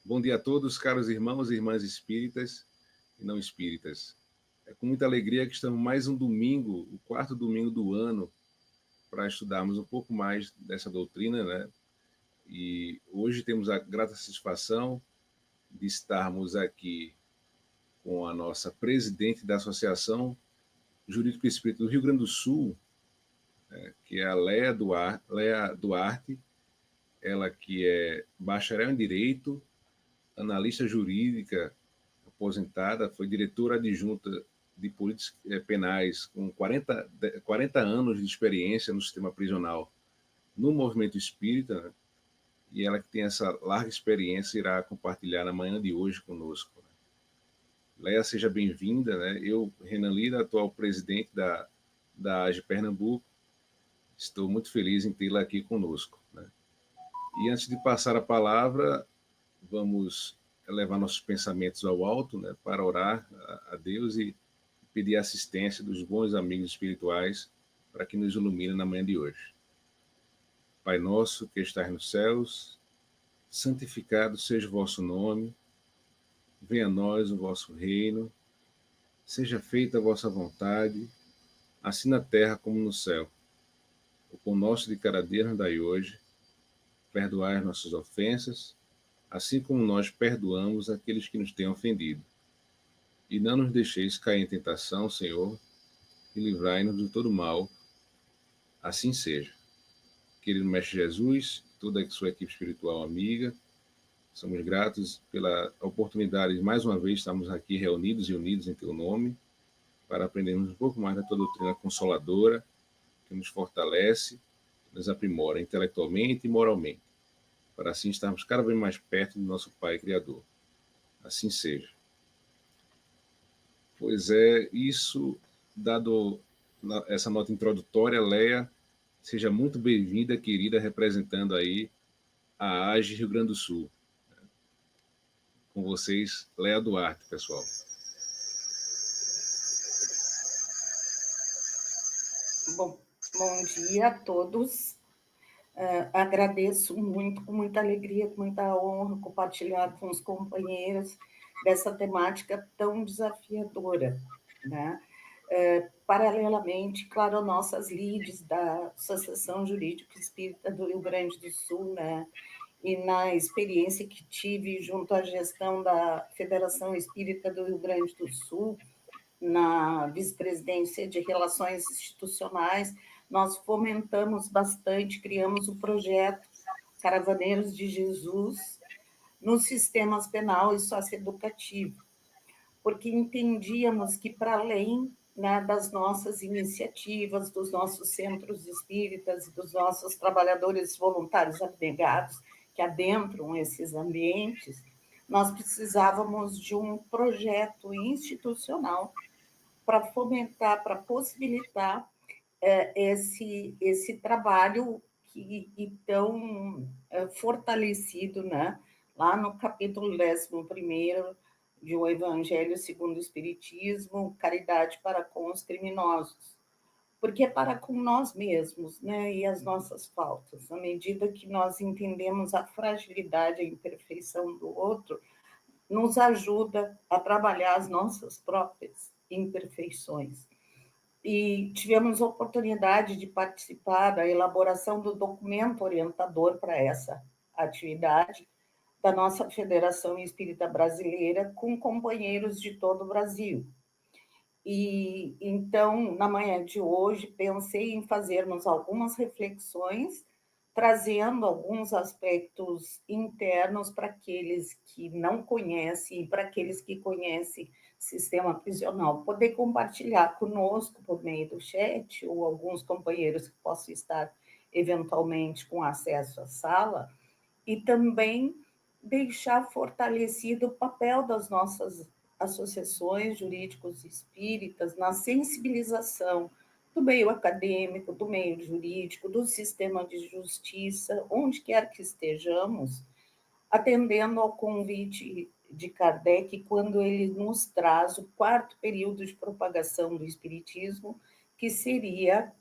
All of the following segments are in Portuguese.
Bom dia a todos, caros irmãos e irmãs espíritas e não espíritas. É com muita alegria que estamos mais um domingo, o quarto domingo do ano, para estudarmos um pouco mais dessa doutrina, né? E hoje temos a grata satisfação de estarmos aqui com a nossa presidente da Associação Jurídico Espírita do Rio Grande do Sul, que é a Leia Duarte, ela que é bacharel em Direito, analista jurídica, aposentada, foi diretora adjunta de políticas penais com 40 anos de experiência no sistema prisional no movimento espírita, né? E ela que tem essa larga experiência irá compartilhar na manhã de hoje conosco. Né? Leia, seja bem-vinda. Né? Eu, Renan Lira, atual presidente da AGE Pernambuco, estou muito feliz em tê-la aqui conosco. Né? E antes de passar a palavra, vamos levar nossos pensamentos ao alto, né, para orar a Deus e pedir assistência dos bons amigos espirituais para que nos ilumine na manhã de hoje. Pai nosso que estás nos céus, santificado seja o vosso nome, venha a nós o vosso reino, seja feita a vossa vontade, assim na terra como no céu. O pão nosso de cada dia nos dai hoje, perdoai as nossas ofensas, assim como nós perdoamos aqueles que nos têm ofendido. E não nos deixeis cair em tentação, Senhor, e livrai-nos de todo mal. Assim seja. Querido Mestre Jesus, toda a sua equipe espiritual amiga, somos gratos pela oportunidade de mais uma vez estarmos aqui reunidos e unidos em Teu nome, para aprendermos um pouco mais da Tua doutrina consoladora, que nos fortalece, nos aprimora intelectualmente e moralmente, para assim estarmos cada vez mais perto do nosso Pai Criador. Assim seja. Pois é, isso, dado essa nota introdutória, Leia, seja muito bem-vinda, querida, representando aí a AGE Rio Grande do Sul. Com vocês, Leia Duarte, pessoal. Bom dia a todos. Agradeço muito, com muita alegria, com muita honra, compartilhar com os companheiros dessa temática tão desafiadora, né? Paralelamente, claro, nossas lides da Associação Jurídica Espírita do Rio Grande do Sul, né? E na experiência que tive junto à gestão da Federação Espírita do Rio Grande do Sul, na vice-presidência de Relações Institucionais, nós fomentamos bastante, criamos o projeto Caravaneiros de Jesus nos sistemas penal e socioeducativo, porque entendíamos que, para além, né, das nossas iniciativas, dos nossos centros espíritas e dos nossos trabalhadores voluntários abnegados que adentram esses ambientes, nós precisávamos de um projeto institucional para fomentar, para possibilitar esse trabalho que tão fortalecido, né? Lá no capítulo 11º de O Evangelho segundo o Espiritismo, caridade para com os criminosos. Porque é para com nós mesmos, né? E as nossas faltas. À medida que nós entendemos a fragilidade, a imperfeição do outro, nos ajuda a trabalhar as nossas próprias imperfeições. E tivemos a oportunidade de participar da elaboração do documento orientador para essa atividade da nossa Federação Espírita Brasileira, com companheiros de todo o Brasil. E então, na manhã de hoje, pensei em fazermos algumas reflexões, trazendo alguns aspectos internos para aqueles que não conhecem e para aqueles que conhecem sistema prisional, poder compartilhar conosco por meio do chat, ou alguns companheiros que possam estar eventualmente com acesso à sala, e também deixar fortalecido o papel das nossas associações jurídicos espíritas na sensibilização do meio acadêmico, do meio jurídico, do sistema de justiça, onde quer que estejamos, atendendo ao convite de Kardec, quando ele nos traz o quarto período de propagação do Espiritismo, que seria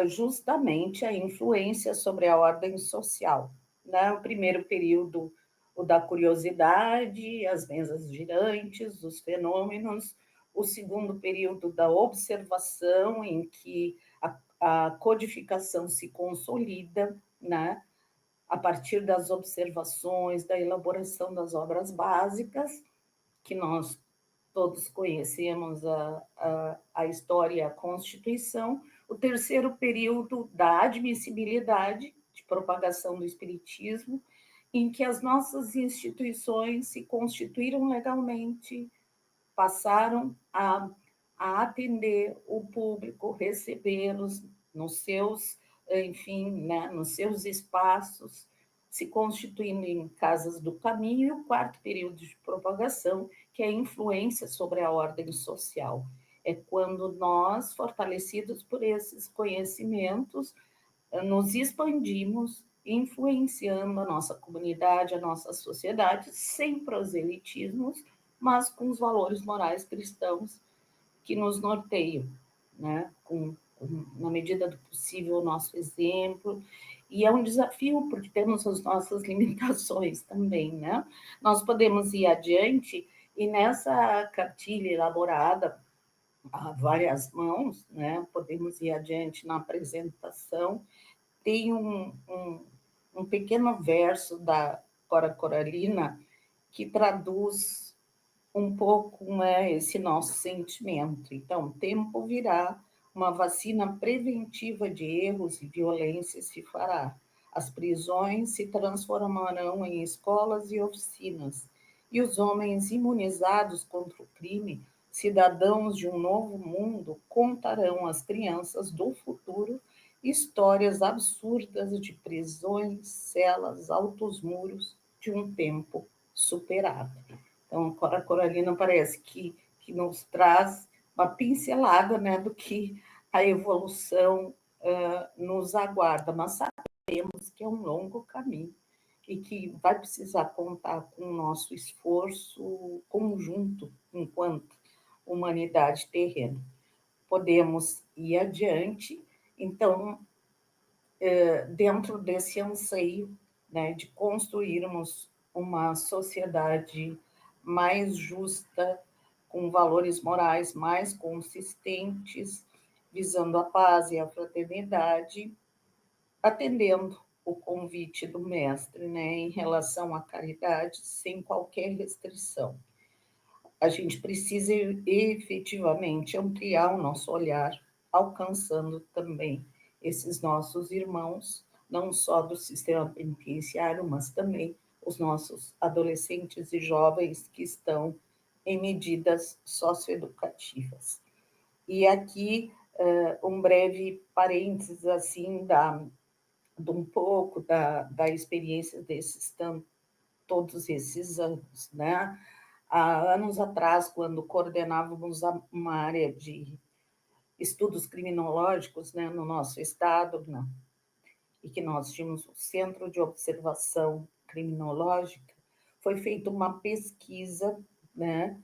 justamente a influência sobre a ordem social. Né? O primeiro período, o da curiosidade, as mesas girantes, os fenômenos, o segundo período da observação, em que a codificação se consolida, né, a partir das observações, da elaboração das obras básicas, que nós todos conhecemos a história e a Constituição. O terceiro período da admissibilidade, de propagação do Espiritismo, em que as nossas instituições se constituíram legalmente, passaram a atender o público, recebê-los nos seus, enfim, né, nos seus espaços, se constituindo em casas do caminho, e o quarto período de propagação, que é a influência sobre a ordem social. É quando nós, fortalecidos por esses conhecimentos, nos expandimos, influenciando a nossa comunidade, a nossa sociedade, sem proselitismos, mas com os valores morais cristãos que nos norteiam, né? Na medida do possível, o nosso exemplo. E é um desafio, porque temos as nossas limitações também, né? Nós podemos ir adiante, e nessa cartilha elaborada a várias mãos, né? Podemos ir adiante na apresentação. Tem um pequeno verso da Cora Coralina que traduz um pouco, né, esse nosso sentimento. Então, tempo virá, uma vacina preventiva de erros e violência se fará. As prisões se transformarão em escolas e oficinas, e os homens imunizados contra o crime, cidadãos de um novo mundo, contarão às crianças do futuro histórias absurdas de prisões, celas, altos muros de um tempo superado. Então, a Coralina parece que nos traz uma pincelada, né, do que a evolução nos aguarda, mas sabemos que é um longo caminho e que vai precisar contar com o nosso esforço conjunto enquanto humanidade terrena. Podemos ir adiante, então, dentro desse anseio, né, de construirmos uma sociedade mais justa, com valores morais mais consistentes, visando a paz e a fraternidade, atendendo o convite do mestre, né, em relação à caridade, sem qualquer restrição. A gente precisa efetivamente ampliar o nosso olhar, alcançando também esses nossos irmãos, não só do sistema penitenciário, mas também os nossos adolescentes e jovens que estão em medidas socioeducativas. E aqui um breve parênteses assim de um pouco da experiência todos esses anos, né? Há anos atrás, quando coordenávamos uma área de estudos criminológicos, né, no nosso estado, né, e que nós tínhamos o Centro de Observação Criminológica, foi feita uma pesquisa, né,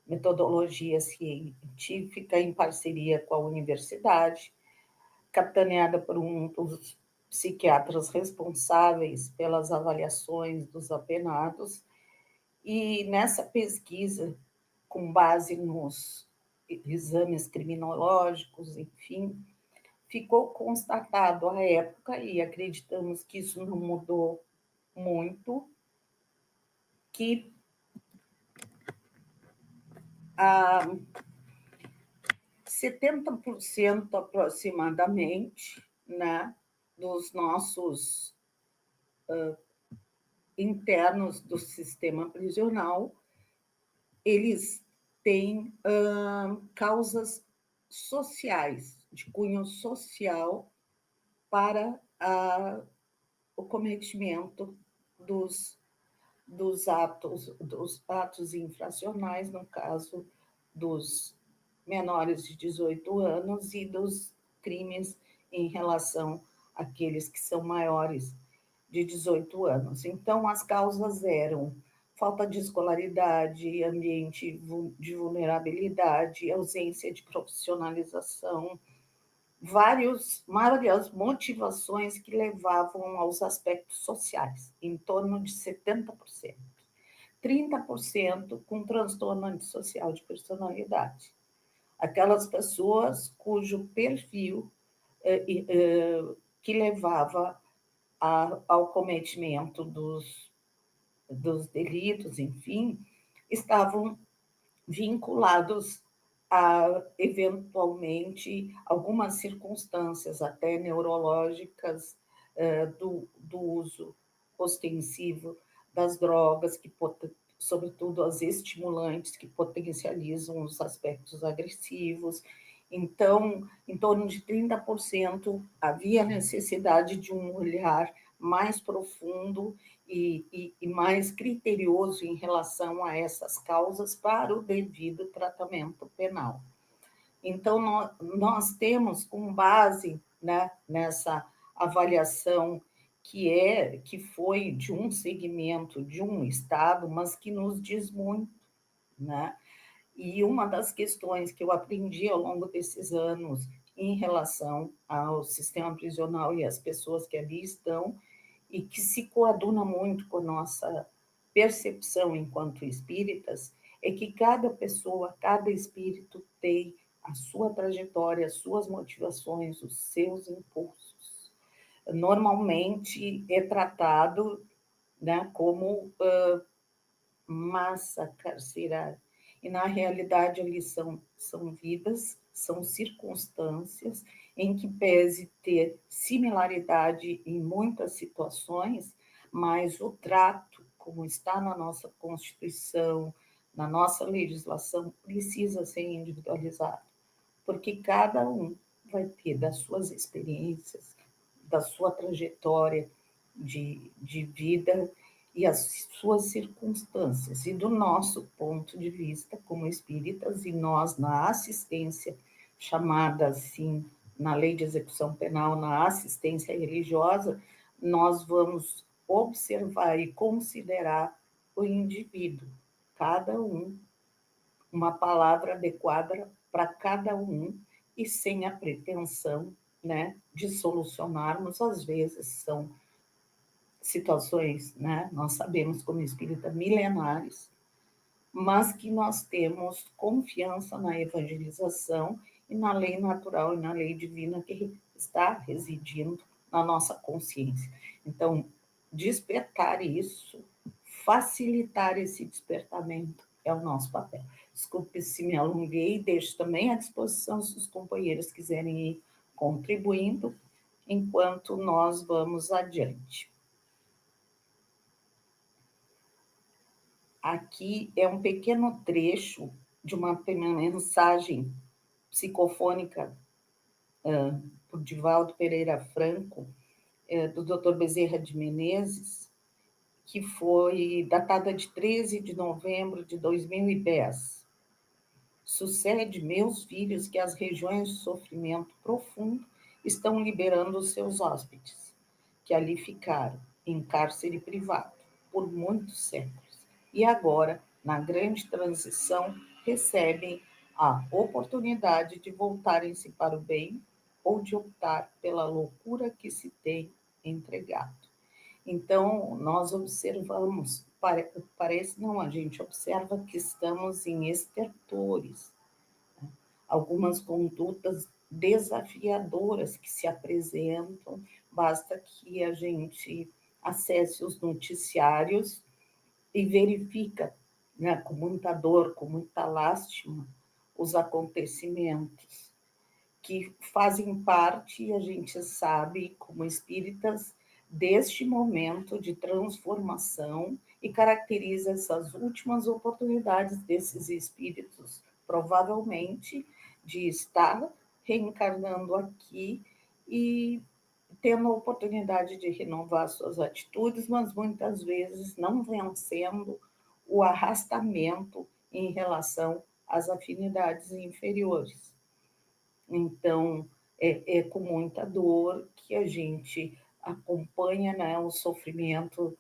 metodologia científica em parceria com a universidade, capitaneada por um dos psiquiatras responsáveis pelas avaliações dos apenados. E nessa pesquisa, com base nos exames criminológicos, enfim, ficou constatado à época, e acreditamos que isso não mudou muito, que a 70% aproximadamente, né, dos nossos internos do sistema prisional, eles têm causas sociais, de cunho social, para o cometimento dos atos infracionais, no caso dos menores de 18 anos e dos crimes em relação àqueles que são maiores de 18 anos. Então, as causas eram falta de escolaridade, ambiente de vulnerabilidade, ausência de profissionalização, várias motivações que levavam aos aspectos sociais, em torno de 70%. 30% com transtorno antissocial de personalidade. Aquelas pessoas cujo perfil que levava ao cometimento dos delitos, enfim, estavam vinculados a, eventualmente, algumas circunstâncias até neurológicas do uso ostensivo das drogas, sobretudo as estimulantes, que potencializam os aspectos agressivos. Então, em torno de 30% havia necessidade de um olhar mais profundo e mais criterioso em relação a essas causas para o devido tratamento penal. Então, nós temos, com base, né, nessa avaliação que foi de um segmento, de um Estado, mas que nos diz muito, né? E uma das questões que eu aprendi ao longo desses anos em relação ao sistema prisional e às pessoas que ali estão, e que se coaduna muito com a nossa percepção enquanto espíritas, é que cada pessoa, cada espírito tem a sua trajetória, as suas motivações, os seus impulsos. Normalmente é tratado, né, como massa carcerária. E, na realidade, ali são vidas, são circunstâncias em que pese ter similaridade em muitas situações, mas o trato, como está na nossa Constituição, na nossa legislação, precisa ser individualizado, porque cada um vai ter das suas experiências, da sua trajetória de vida e as suas circunstâncias. E do nosso ponto de vista, como espíritas, e nós na assistência, chamada assim, na lei de execução penal, na assistência religiosa, nós vamos observar e considerar o indivíduo, cada um, uma palavra adequada para cada um e sem a pretensão, né, de solucionarmos, às vezes são situações, né, nós sabemos como espírita milenares, mas que nós temos confiança na evangelização e na lei natural e na lei divina que está residindo na nossa consciência. Então, despertar isso, facilitar esse despertamento é o nosso papel. Desculpe se me alonguei, deixo também à disposição se os companheiros quiserem ir contribuindo, enquanto nós vamos adiante. Aqui é um pequeno trecho de uma mensagem psicofônica por Divaldo Pereira Franco, do Dr. Bezerra de Menezes, que foi datada de 13 de novembro de 2010. Sucede, meus filhos, que as regiões de sofrimento profundo estão liberando os seus hóspedes, que ali ficaram em cárcere privado por muitos séculos. E agora, na grande transição, recebem a oportunidade de voltarem-se para o bem ou de optar pela loucura que se tem entregado. Então, nós observamos, parece não, a gente observa que estamos em estertores, né? Algumas condutas desafiadoras que se apresentam, basta que a gente acesse os noticiários e verifica, né, com muita dor, com muita lástima, os acontecimentos que fazem parte, e a gente sabe, como espíritas, deste momento de transformação e caracteriza essas últimas oportunidades desses espíritos, provavelmente, de estar reencarnando aqui e tendo a oportunidade de renovar suas atitudes, mas muitas vezes não vencendo o arrastamento em relação às afinidades inferiores. Então, é com muita dor que a gente acompanha, né, o sofrimento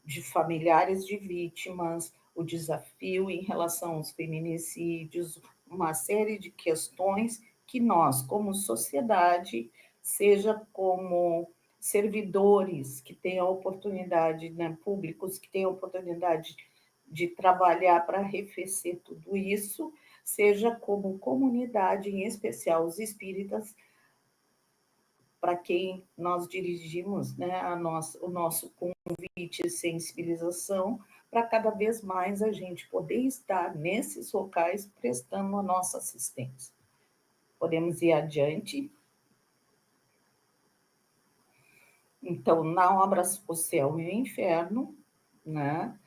de familiares de vítimas, o desafio em relação aos feminicídios, uma série de questões que nós, como sociedade, seja como servidores que tenham a oportunidade, né, públicos que tenham a oportunidade de trabalhar para arrefecer tudo isso, seja como comunidade, em especial os espíritas, para quem nós dirigimos, né, o nosso convite e sensibilização, para cada vez mais a gente poder estar nesses locais prestando a nossa assistência. Podemos ir adiante. Então, na obra O Céu e o Inferno, né,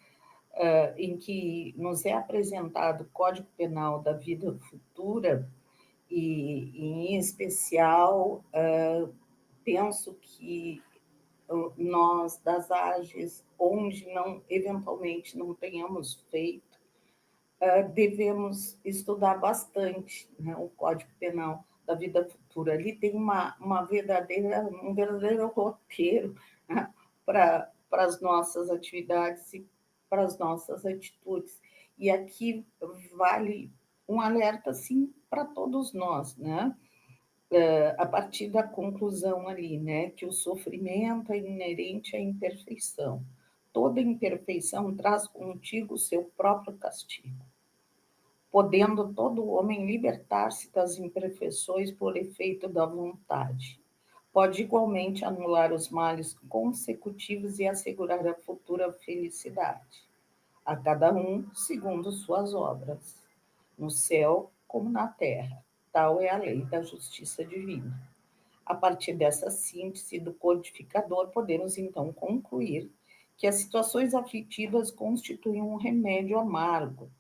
em que nos é apresentado o Código Penal da Vida Futura, e em especial, penso que nós, das AGES, onde não, eventualmente não tenhamos feito, devemos estudar bastante, né, o Código Penal da Vida Futura. Ali tem um verdadeiro roteiro, né, para as nossas atividades e para as nossas atitudes. E aqui vale um alerta, sim, para todos nós, né? A partir da conclusão ali, né, que o sofrimento é inerente à imperfeição. Toda imperfeição traz contigo o seu próprio castigo, podendo todo homem libertar-se das imperfeições por efeito da vontade. Pode igualmente anular os males consecutivos e assegurar a futura felicidade, a cada um segundo suas obras, no céu como na terra. Tal é a lei da justiça divina. A partir dessa síntese do codificador, podemos então concluir que as situações aflitivas constituem um remédio amargo,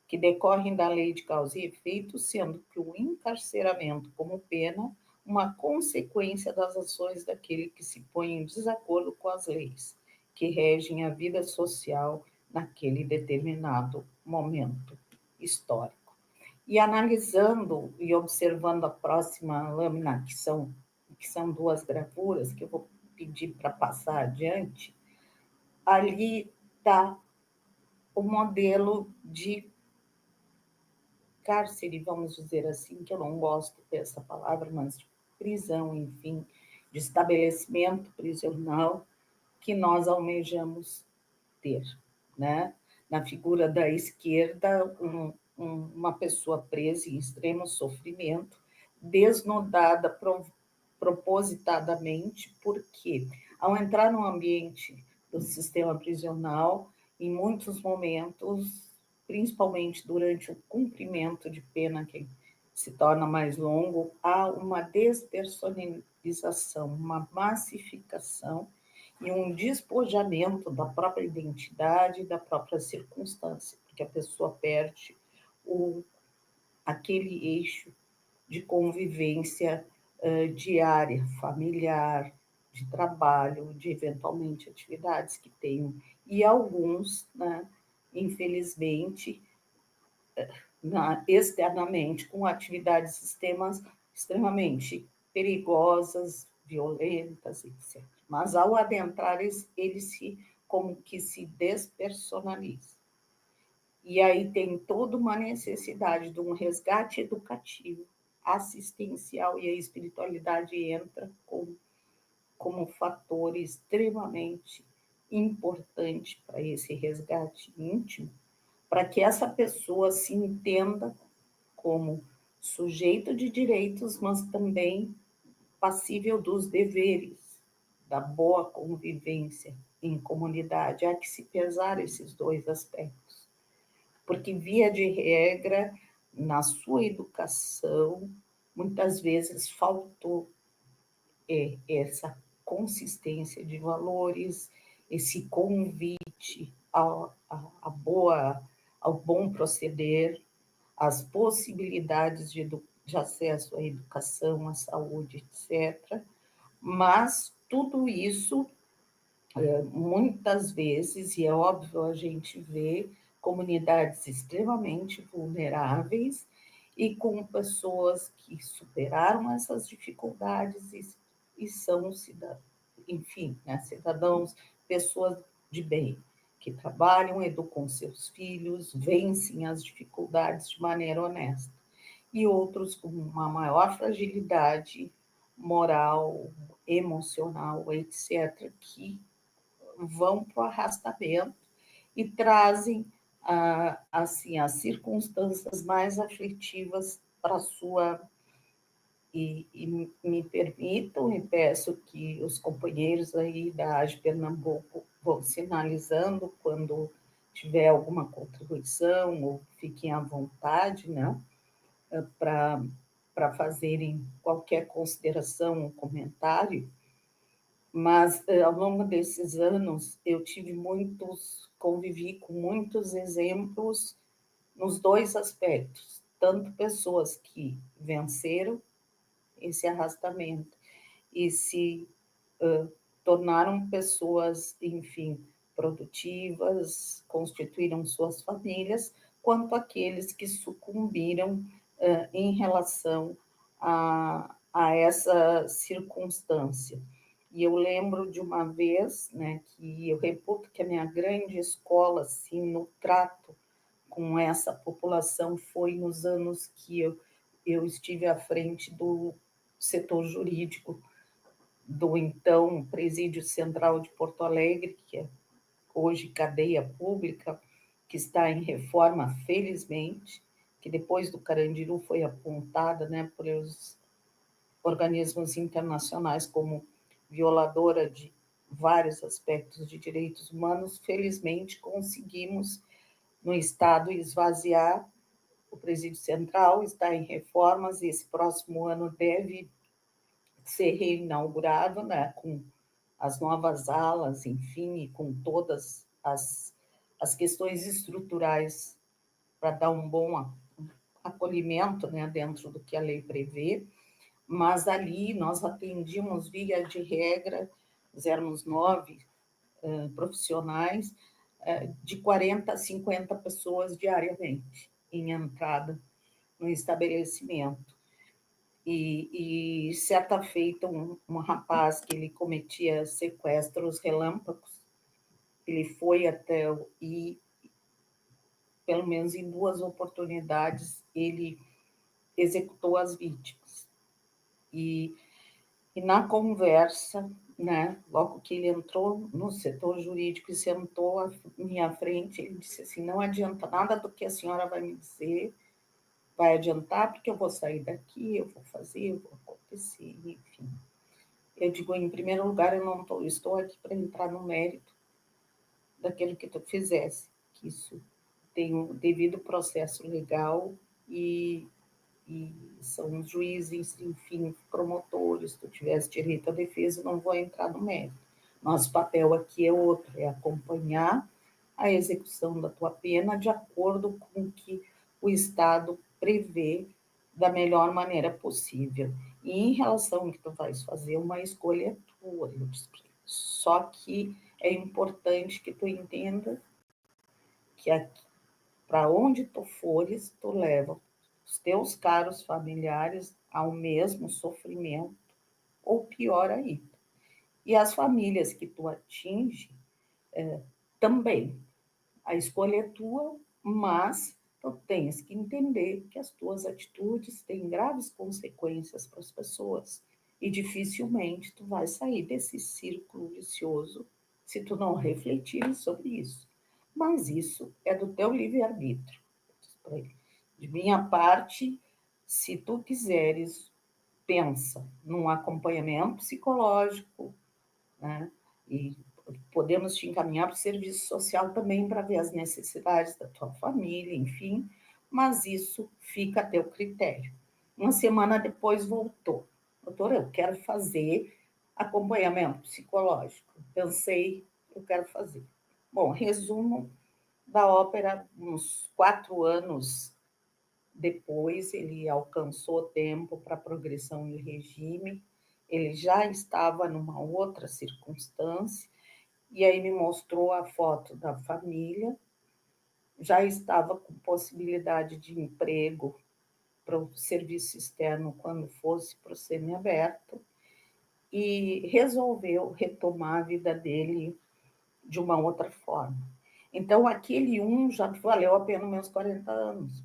que decorrem da lei de causa e efeito, sendo que o encarceramento como pena uma consequência das ações daquele que se põe em desacordo com as leis que regem a vida social naquele determinado momento histórico. E analisando e observando a próxima lâmina, que são duas gravuras, que eu vou pedir para passar adiante, ali está o modelo de cárcere, vamos dizer assim, que eu não gosto dessa palavra, mas de prisão, enfim, de estabelecimento prisional que nós almejamos ter, né? Na figura da esquerda, uma pessoa presa em extremo sofrimento, desnudada propositadamente, porque ao entrar no ambiente do sistema prisional, em muitos momentos, principalmente durante o cumprimento de pena que se torna mais longo, há uma despersonalização, uma massificação e um despojamento da própria identidade e da própria circunstância, porque a pessoa perde aquele eixo de convivência diária, familiar, de trabalho, de eventualmente atividades que tenham. E alguns, né, infelizmente, externamente, com atividades extremamente perigosas, violentas, etc. Mas ao adentrar, ele como que se despersonaliza. E aí tem toda uma necessidade de um resgate educativo, assistencial, e a espiritualidade entra como fator extremamente importante para esse resgate íntimo, para que essa pessoa se entenda como sujeito de direitos, mas também passível dos deveres, da boa convivência em comunidade. Há que se pesar esses dois aspectos, porque, via de regra, na sua educação, muitas vezes faltou essa consistência de valores, esse convite ao bom proceder, as possibilidades de acesso à educação, à saúde, etc. Mas tudo isso, muitas vezes, e é óbvio, a gente vê comunidades extremamente vulneráveis e com pessoas que superaram essas dificuldades e são enfim, né, cidadãos, pessoas de bem, que trabalham, educam seus filhos, vencem as dificuldades de maneira honesta. e outros com uma maior fragilidade moral, emocional, etc., que vão para o arrastamento e trazem assim as circunstâncias mais aflitivas para a sua. E me permitam e peço que os companheiros aí da AGE Pernambuco vão sinalizando quando tiver alguma contribuição, ou fiquem à vontade, né, para fazerem qualquer consideração ou comentário. Mas ao longo desses anos eu convivi com muitos exemplos nos dois aspectos, tanto pessoas que venceram esse arrastamento e se tornaram pessoas, enfim, produtivas, constituíram suas famílias, quanto aqueles que sucumbiram em relação a essa circunstância. E eu lembro de uma vez, né, que eu reputo que a minha grande escola, assim, no trato com essa população foi nos anos que eu estive à frente do setor jurídico do então Presídio Central de Porto Alegre, que é hoje cadeia pública, que está em reforma, felizmente, que depois do Carandiru foi apontada, né, pelos organismos internacionais como violadora de vários aspectos de direitos humanos. Felizmente, conseguimos, no Estado, esvaziar o Presídio Central, está em reformas, e esse próximo ano deve ser reinaugurado, né, com as novas alas, enfim, e com todas as questões estruturais para dar um bom acolhimento, né, dentro do que a lei prevê. Mas ali nós atendíamos, via de regra, éramos 9 profissionais, de 40 a 50 pessoas diariamente em entrada no estabelecimento. E certa feita, um rapaz que ele cometia sequestros relâmpagos, ele foi até e pelo menos em 2 oportunidades ele executou as vítimas. E na conversa, né, logo que ele entrou no setor jurídico e sentou à minha frente, ele disse assim: não adianta nada do que a senhora vai me dizer, vai adiantar, porque eu vou sair daqui, eu vou fazer, eu vou acontecer, enfim. Eu digo, em primeiro lugar, eu não estou aqui para entrar no mérito daquilo que tu fizesse, que isso tem um devido processo legal e são os juízes, enfim, promotores, se tu tivesse direito à defesa, não vou entrar no mérito. Nosso papel aqui é outro, é acompanhar a execução da tua pena de acordo com o que o Estado prevê da melhor maneira possível. E em relação ao que tu vais fazer, uma escolha é tua, eu te explico. Só que é importante que tu entenda que para onde tu fores, tu leva os teus caros familiares ao mesmo sofrimento, ou pior ainda. E as famílias que tu atinge também. A escolha é tua, mas tu tens que entender que as tuas atitudes têm graves consequências para as pessoas e dificilmente tu vai sair desse círculo vicioso se tu não refletir sobre isso. Mas isso é do teu livre-arbítrio. De minha parte, se tu quiseres, pensa num acompanhamento psicológico, né? E podemos te encaminhar para o serviço social também para ver as necessidades da tua família, enfim, mas isso fica a teu critério. Uma semana depois voltou. Doutora, eu quero fazer acompanhamento psicológico. Pensei, eu quero fazer. Bom, resumo da ópera, uns 4 anos depois, ele alcançou tempo para progressão de regime, ele já estava numa outra circunstância, e aí me mostrou a foto da família, já estava com possibilidade de emprego para o serviço externo quando fosse para o semiaberto, e resolveu retomar a vida dele de uma outra forma. Então, aquele já valeu a pena meus 40 anos.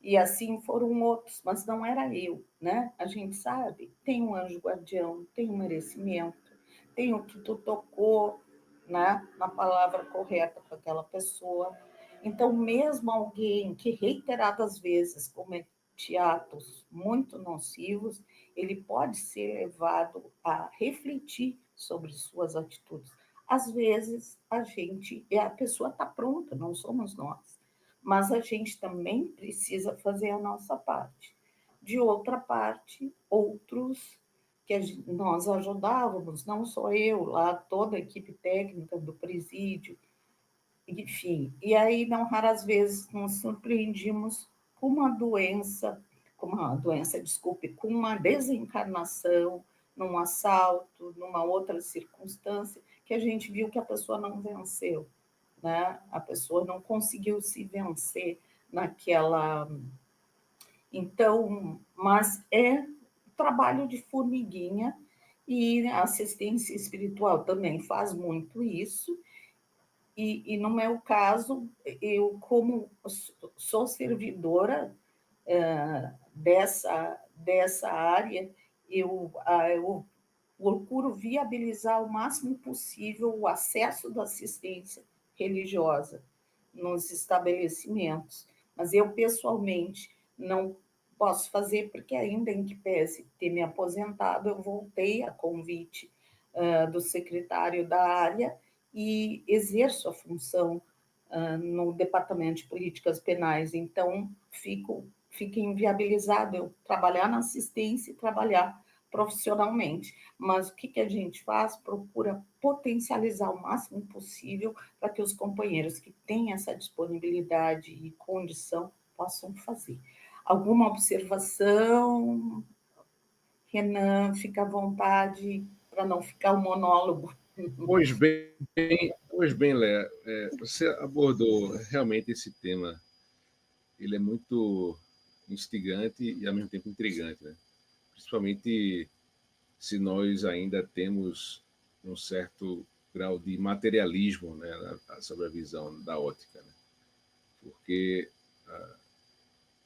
E assim foram outros, mas não era eu, né? A gente sabe, tem um anjo guardião, tem um merecimento, tem o que tu tocou, né, na palavra correta para aquela pessoa. Então, mesmo alguém que reiteradas vezes comete atos muito nocivos, ele pode ser levado a refletir sobre suas atitudes. Às vezes, a pessoa está pronta, não somos nós, mas a gente também precisa fazer a nossa parte. De outra parte, outros que nós ajudávamos, não só eu, lá toda a equipe técnica do presídio, enfim. E aí, não raras vezes, nos surpreendimos desculpe, com uma desencarnação, num assalto, numa outra circunstância, que a gente viu que a pessoa não venceu, né? A pessoa não conseguiu se vencer naquela. Então, mas é trabalho de formiguinha e a assistência espiritual também faz muito isso. E no meu caso, eu, como sou servidora dessa área, eu procuro viabilizar o máximo possível o acesso da assistência religiosa nos estabelecimentos. Mas eu, pessoalmente, não posso fazer, porque ainda em que pese ter me aposentado, eu voltei a convite do secretário da área e exerço a função no Departamento de Políticas Penais. Então, fica inviabilizado eu trabalhar na assistência e trabalhar profissionalmente. Mas o que a gente faz? Procura potencializar o máximo possível para que os companheiros que têm essa disponibilidade e condição possam fazer. Alguma observação? Renan, fica à vontade para não ficar um monólogo. Pois bem, Léa, você abordou realmente esse tema. Ele é muito instigante e, ao mesmo tempo, intrigante, né? Principalmente se nós ainda temos um certo grau de materialismo, né, sobre a visão da ótica, né? Porque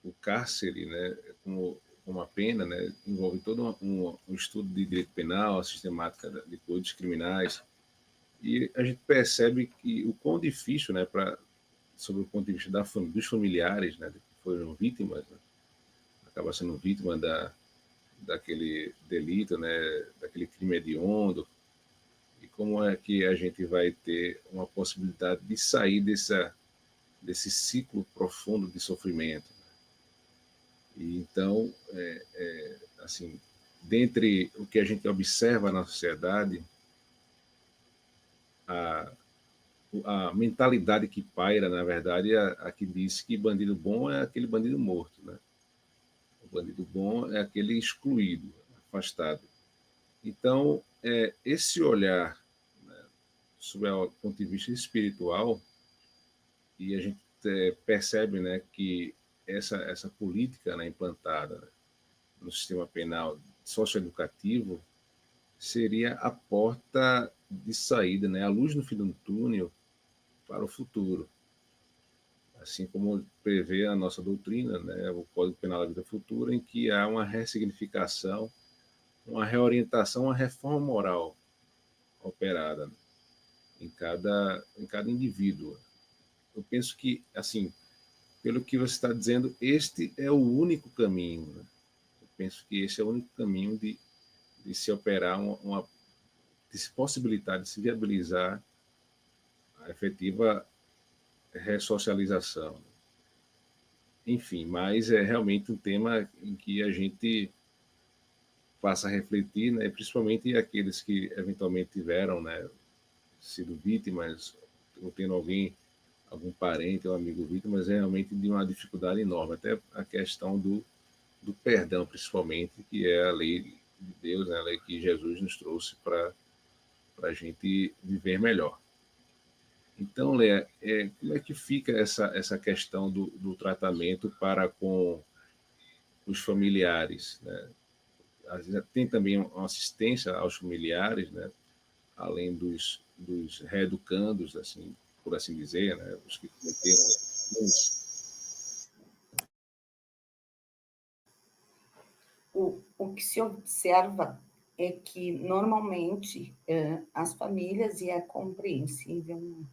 o cárcere, né, como uma pena, né, envolve todo um estudo de direito penal, a sistemática de coisas criminais, e a gente percebe que o quão difícil, né, sobre o ponto de vista dos familiares, né, que foram vítimas, né, acaba sendo vítima daquele delito, né, daquele crime hediondo, e como é que a gente vai ter uma possibilidade de sair desse ciclo profundo de sofrimento. E então, assim, dentre o que a gente observa na sociedade, a, a mentalidade que paira, na verdade, é a que diz que bandido bom é aquele bandido morto, né? O bandido bom é aquele excluído, afastado. Então, esse olhar, né, sob o ponto de vista espiritual, e a gente percebe, né, que essa política, né, implantada, né, no sistema penal socioeducativo seria a porta de saída, né, a luz no fim do túnel para o futuro. Assim como prevê a nossa doutrina, né, o Código Penal da Vida Futura, em que há uma ressignificação, uma reorientação, uma reforma moral operada, né, em cada indivíduo. Eu penso que, assim, pelo que você está dizendo, este é o único caminho. Né? Eu penso que esse é o único caminho de se operar de se possibilitar, de se viabilizar a efetiva ressocialização. Enfim, mas é realmente um tema em que a gente passa a refletir, né, principalmente aqueles que eventualmente tiveram, né, sido vítimas, ou tendo algum parente ou amigo vítima, mas é realmente de uma dificuldade enorme. Até a questão do perdão, principalmente, que é a lei de Deus, né, a lei que Jesus nos trouxe para a gente viver melhor. Então, Léa, como é que fica essa questão do tratamento para com os familiares? Né? Tem também uma assistência aos familiares, né? Além dos reeducandos, assim, por assim dizer, né? Os que cometeram o que se observa é que, normalmente, as famílias, e é compreensível, né,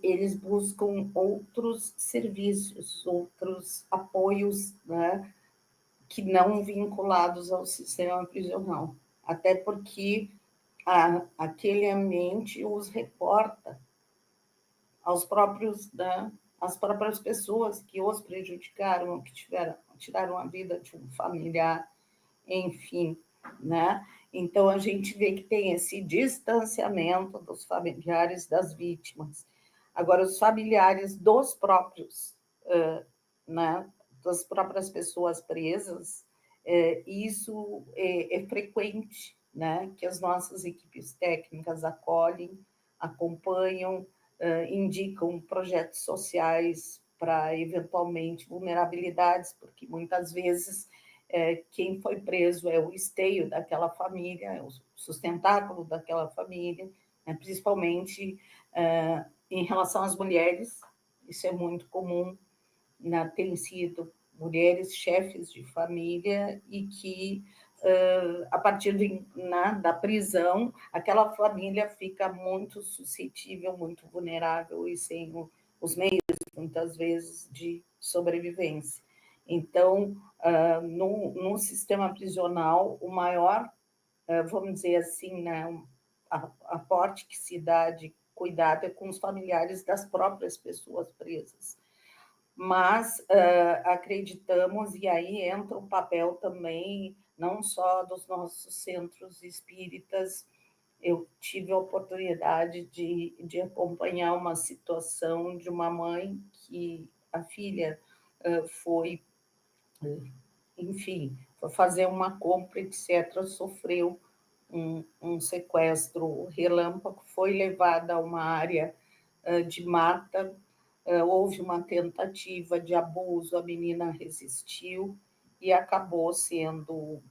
eles buscam outros serviços, outros apoios, né, que não vinculados ao sistema prisional. Até porque aquele ambiente os reporta aos próprios, né, às próprias pessoas que os prejudicaram, que tiraram a vida de um familiar, enfim, né? Então, a gente vê que tem esse distanciamento dos familiares das vítimas. Agora, os familiares dos próprios, né, das próprias pessoas presas, isso é frequente, né, que as nossas equipes técnicas acolhem, acompanham, indicam projetos sociais para, eventualmente, vulnerabilidades, porque muitas vezes quem foi preso é o esteio daquela família, é o sustentáculo daquela família, né, principalmente em relação às mulheres, isso é muito comum, né, têm sido mulheres chefes de família e que, a partir da prisão, aquela família fica muito suscetível, muito vulnerável e sem os meios, muitas vezes, de sobrevivência. Então, no sistema prisional, o maior, vamos dizer assim, né, aporte que se dá de cuidado é com os familiares das próprias pessoas presas. Mas acreditamos, e aí entra o papel também, não só dos nossos centros espíritas. Eu tive a oportunidade de acompanhar uma situação de uma mãe que a filha foi, enfim, foi fazer uma compra, etc., sofreu um sequestro relâmpago, foi levada a uma área de mata, houve uma tentativa de abuso, a menina resistiu e acabou sendo,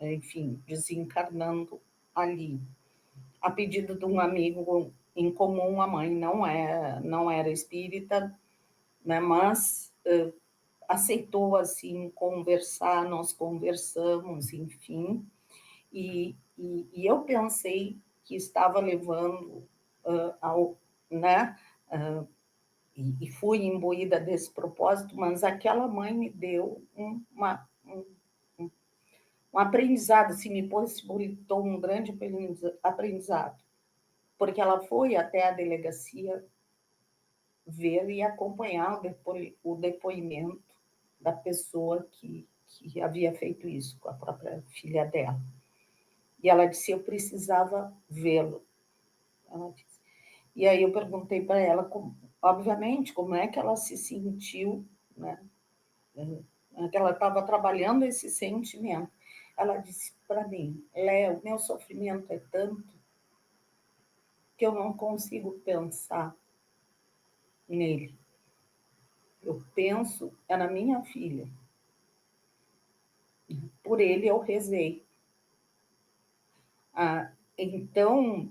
enfim, desencarnando ali. A pedido de um amigo em comum, a mãe não era espírita, né, mas aceitou, assim, conversar, nós conversamos, enfim, e eu pensei que estava levando né, e fui imbuída desse propósito, mas aquela mãe me deu um aprendizado, assim, me possibilitou um grande aprendizado, porque ela foi até a delegacia ver e acompanhar o depoimento da pessoa que havia feito isso com a própria filha dela. E ela disse: eu precisava vê-lo. E aí eu perguntei para ela, obviamente, como é que ela se sentiu, né? Que ela estava trabalhando esse sentimento. Ela disse para mim: Léo, meu sofrimento é tanto que eu não consigo pensar nele. Eu penso na minha filha. Por ele eu rezei. Então,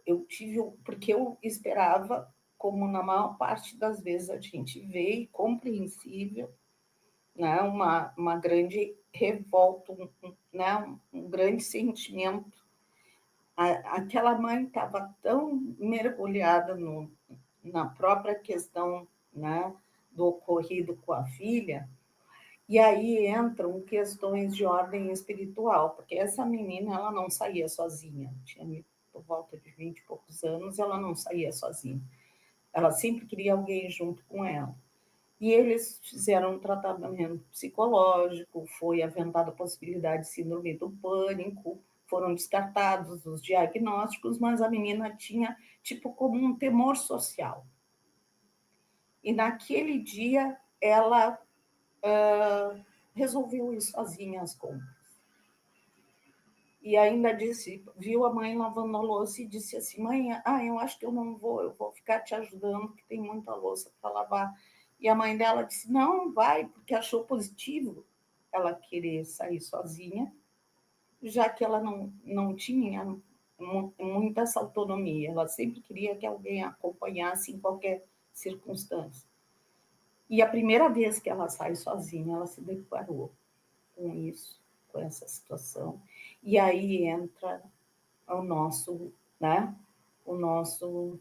eu tive, porque eu esperava, como na maior parte das vezes a gente vê, e compreensível, né, uma grande revolta, né, um grande sentimento. Aquela mãe estava tão mergulhada na própria questão, né, do ocorrido com a filha. E aí entram questões de ordem espiritual, porque essa menina, ela não saía sozinha, tinha por volta de 20 e poucos anos, ela não saía sozinha. Ela sempre queria alguém junto com ela. E eles fizeram um tratamento psicológico, foi aventada a possibilidade de síndrome do pânico, foram descartados os diagnósticos, mas a menina tinha, tipo, como um temor social. E naquele dia, ela resolveu ir sozinha às compras. E ainda disse, viu a mãe lavando a louça e disse assim: mãe, eu acho que eu não vou, eu vou ficar te ajudando, porque tem muita louça para lavar. E a mãe dela disse: não, vai, porque achou positivo ela querer sair sozinha, já que ela não tinha muita essa autonomia, ela sempre queria que alguém a acompanhasse em qualquer circunstância. E a primeira vez que ela sai sozinha, ela se deparou com isso, com essa situação. E aí entra o nosso, né, o nosso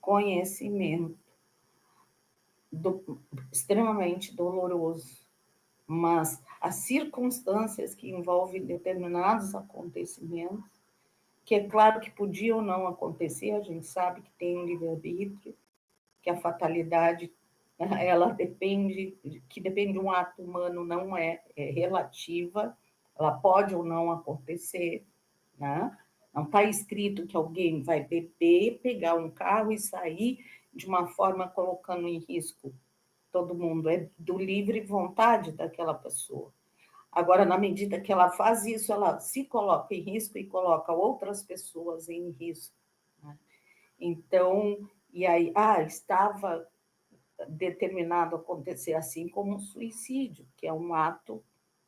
conhecimento extremamente doloroso, mas as circunstâncias que envolvem determinados acontecimentos, que é claro que podiam não acontecer, a gente sabe que tem um livre-arbítrio, que a fatalidade ela depende, que depende de um ato humano, não é relativa, ela pode ou não acontecer, né? Não está escrito que alguém vai beber, pegar um carro e sair de uma forma colocando em risco todo mundo, é do livre vontade daquela pessoa. Agora, na medida que ela faz isso, ela se coloca em risco e coloca outras pessoas em risco, né? Então, e aí, estava determinado a acontecer assim como um suicídio, que é um ato,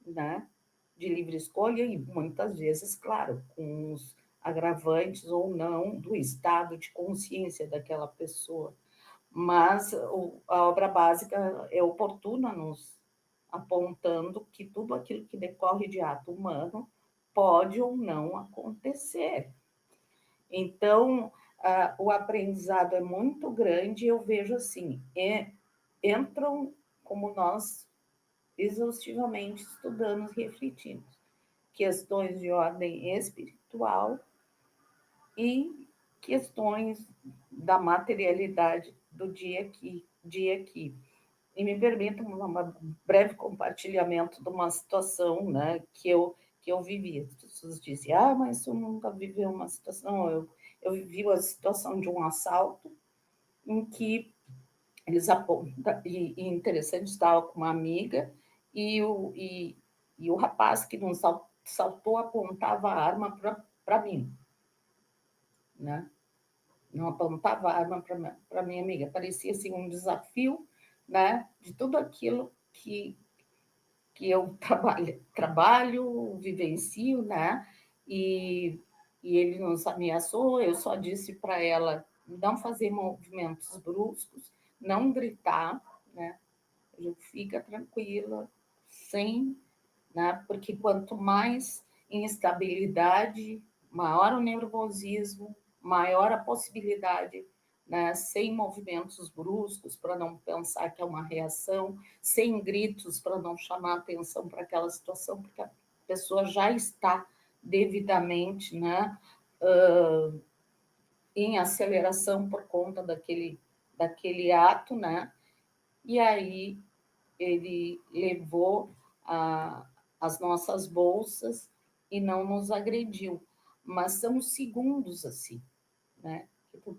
né, de livre escolha e muitas vezes, claro, com os agravantes ou não do estado de consciência daquela pessoa. Mas a obra básica é oportuna nos apontando que tudo aquilo que decorre de ato humano pode ou não acontecer. Então, o aprendizado é muito grande, eu vejo assim, entram, como nós exaustivamente estudamos e refletimos, questões de ordem espiritual e questões da materialidade do dia aqui. E me permita um breve compartilhamento de uma situação, né, que eu vivi. As pessoas dizem, mas eu nunca vivi uma situação. Eu vivi a situação de um assalto em que eles apontam, e interessante, estava com uma amiga, e o rapaz que nos saltou apontava a arma para mim, né? Não apontava a arma para minha amiga, parecia assim um desafio, né, de tudo aquilo que eu trabalho, vivencio, né? E ele nos ameaçou, eu só disse para ela não fazer movimentos bruscos, não gritar, né? Fica tranquila, sem, né? Porque quanto mais instabilidade, maior o nervosismo, maior a possibilidade, né, sem movimentos bruscos para não pensar que é uma reação, sem gritos para não chamar atenção para aquela situação, porque a pessoa já está devidamente, né, em aceleração por conta daquele ato, né? E aí ele levou as nossas bolsas e não nos agrediu. Mas são segundos assim, né?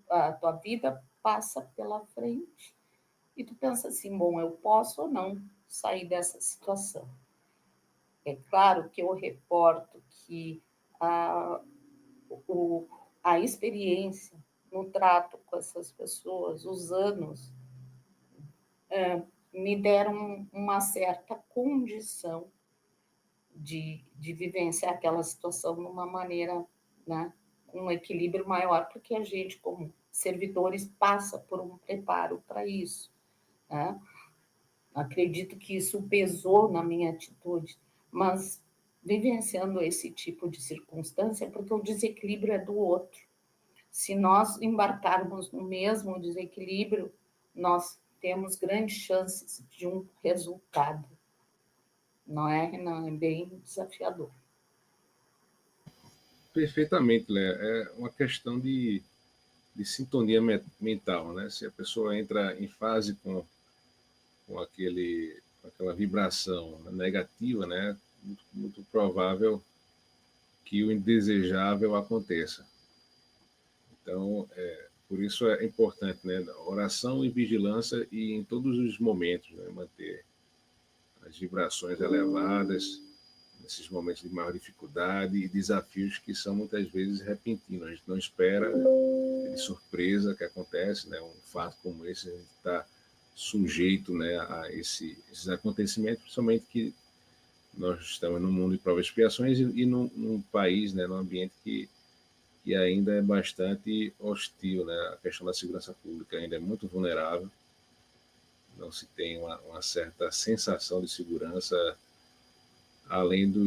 A tua vida passa pela frente e tu pensa assim, bom, eu posso ou não sair dessa situação. É claro que eu reporto que a experiência no trato com essas pessoas, os anos, me deram uma certa condição de vivenciar aquela situação de uma maneira, né, com um equilíbrio maior, porque a gente, como servidores, passa por um preparo para isso, né? Acredito que isso pesou na minha atitude, mas vivenciando esse tipo de circunstância, porque o desequilíbrio é do outro. Se nós embarcarmos no mesmo desequilíbrio, nós temos grandes chances de um resultado. Não é, Renan? É bem desafiador. Perfeitamente, Léa. É uma questão de sintonia mental, né? Se a pessoa entra em fase com aquela vibração negativa, né? Muito provável que o indesejável aconteça. Então, por isso é importante, né? Oração e vigilância e em todos os momentos, né? Manter as vibrações elevadas nesses momentos de maior dificuldade e desafios que são muitas vezes repentinos. A gente não espera, de surpresa que acontece, né? Um fato como esse, a gente está sujeito, né, a esses acontecimentos, principalmente que nós estamos num mundo de provas e expiações e num país, né, num ambiente que ainda é bastante hostil, né? A questão da segurança pública ainda é muito vulnerável não se tem uma certa sensação de segurança além do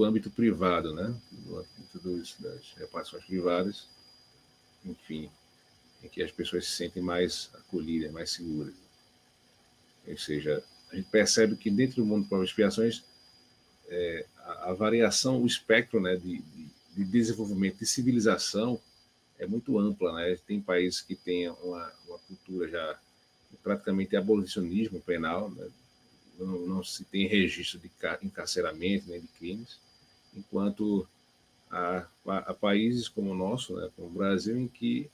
âmbito privado, né? Do âmbito das reparações privadas, enfim, em que as pessoas se sentem mais acolhidas, mais seguras. Ou seja, a gente percebe que dentro do mundo de provas e expiações, a variação, o espectro, né, de desenvolvimento, de civilização é muito ampla, né? Tem países que têm uma cultura já praticamente abolicionismo penal, né? Não se tem registro de encarceramento nem de crimes, enquanto há países como o nosso, né, como o Brasil, em que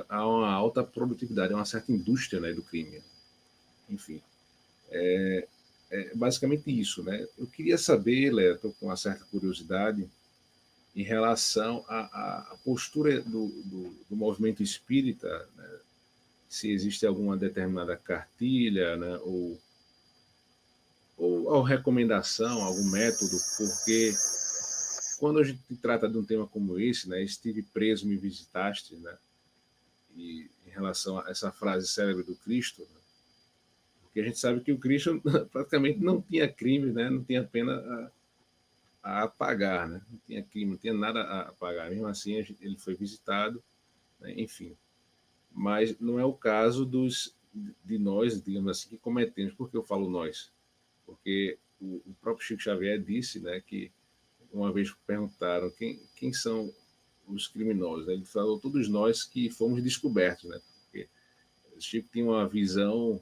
há uma alta produtividade, uma certa indústria, né, do crime. Enfim, é basicamente isso, né? Eu queria saber, Léo, estou com uma certa curiosidade em relação à postura do movimento espírita, né? Se existe alguma determinada cartilha, né, ou recomendação, algum método, porque quando a gente trata de um tema como esse, né, estive preso, me visitaste, né, e em relação a essa frase célebre do Cristo, né, porque a gente sabe que o Cristo praticamente não tinha crime, né, não tinha pena a pagar, né, não tinha crime, não tinha nada a pagar. Mesmo assim, ele foi visitado, né, enfim. Mas não é o caso de nós, digamos assim, que cometemos. Por que eu falo nós? Porque o próprio Chico Xavier disse, né, que uma vez perguntaram quem são os criminosos. Ele falou todos nós que fomos descobertos, né? Porque Chico tinha uma visão,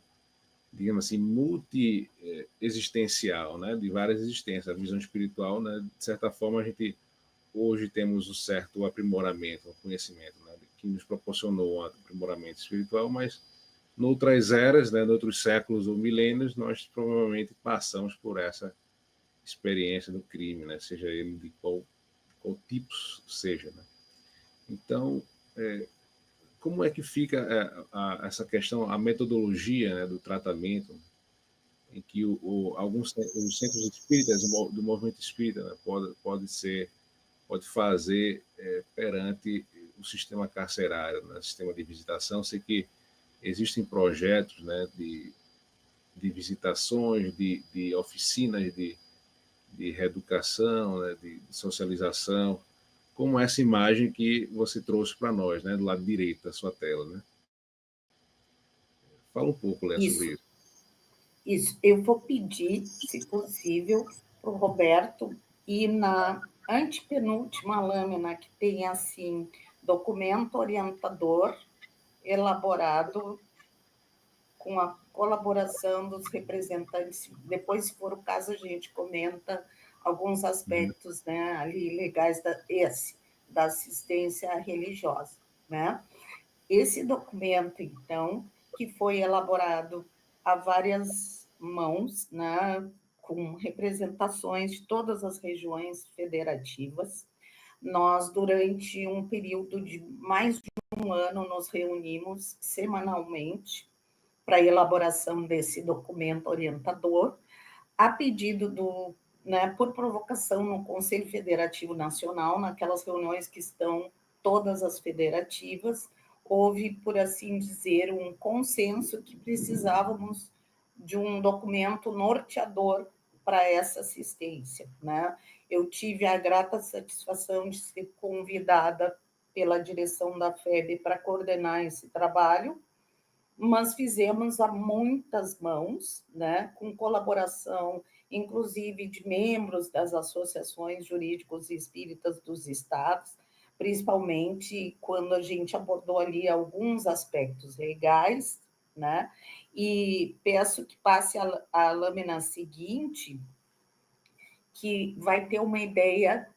digamos assim, multi-existencial, né? De várias existências. A visão espiritual, né? De certa forma, a gente hoje temos um certo aprimoramento, um conhecimento, né? Que nos proporcionou um aprimoramento espiritual, mas noutras eras, né? Noutros séculos ou milênios, nós provavelmente passamos por essa experiência do crime, né? Seja ele de qual tipo seja, né? Então, como é que fica essa questão, a metodologia, né, do tratamento, em que alguns os centros espíritas do movimento espírita, né, pode fazer perante o sistema carcerário, né, sistema de visitação? Sei que existem projetos, né, de visitações, de oficinas de reeducação, né, de socialização, como essa imagem que você trouxe para nós, né, do lado direito da sua tela, né? Fala um pouco, Léo, sobre Isso, isso. isso. Eu vou pedir, se possível, para o Roberto ir na antepenúltima lâmina, que tem assim, documento orientador elaborado com a colaboração dos representantes. Depois, se for o caso, a gente comenta alguns aspectos, né, ali legais da assistência religiosa, né? Esse documento, então, que foi elaborado a várias mãos, né, com representações de todas as regiões federativas. Nós, durante um período de mais de um ano, nos reunimos semanalmente para a elaboração desse documento orientador, a pedido né, por provocação no Conselho Federativo Nacional, naquelas reuniões que estão todas as federativas, houve, por assim dizer, um consenso que precisávamos de um documento norteador para essa assistência, né? Eu tive a grata satisfação de ser convidada pela direção da FEB para coordenar esse trabalho, mas fizemos a muitas mãos, né, com colaboração, inclusive, de membros das associações jurídicos e espíritas dos estados, principalmente quando a gente abordou ali alguns aspectos legais, né, e peço que passe a lâmina seguinte, que vai ter uma ideia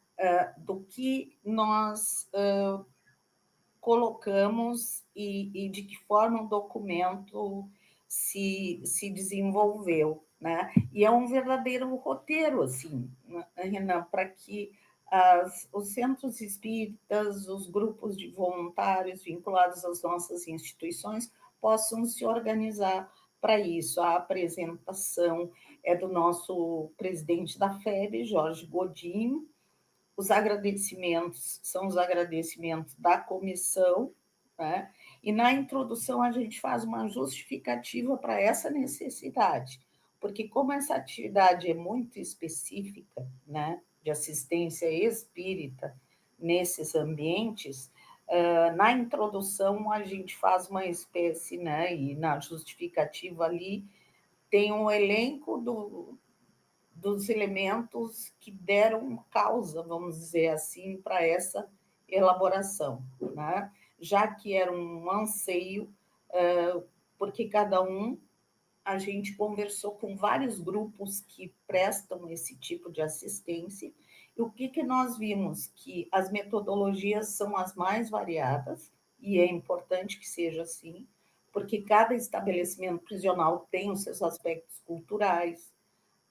do que nós colocamos e de que forma o documento se desenvolveu, né? E é um verdadeiro roteiro, assim, Renan, para que os centros espíritas, os grupos de voluntários vinculados às nossas instituições possam se organizar para isso. A apresentação é do nosso presidente da FEB, Jorge Godinho. Os agradecimentos são os agradecimentos da comissão, né? E na introdução a gente faz uma justificativa para essa necessidade, porque como essa atividade é muito específica, né, de assistência espírita nesses ambientes, na introdução a gente faz uma espécie, né, e na justificativa ali tem um elenco dos elementos que deram causa, vamos dizer assim, para essa elaboração, né? Já que era um anseio, porque cada um, a gente conversou com vários grupos que prestam esse tipo de assistência, e o que nós vimos? Que as metodologias são as mais variadas, e é importante que seja assim, porque cada estabelecimento prisional tem os seus aspectos culturais,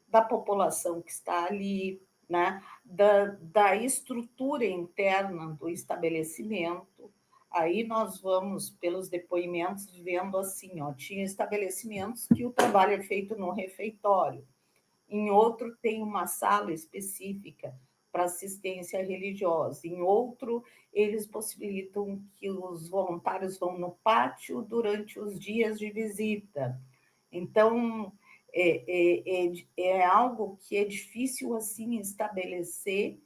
da população que está ali, né? da estrutura interna do estabelecimento. Aí nós vamos, pelos depoimentos, vendo assim, ó, tinha estabelecimentos que o trabalho é feito no refeitório, em outro tem uma sala específica para assistência religiosa, em outro eles possibilitam que os voluntários vão no pátio durante os dias de visita. Então, é algo que é difícil assim estabelecer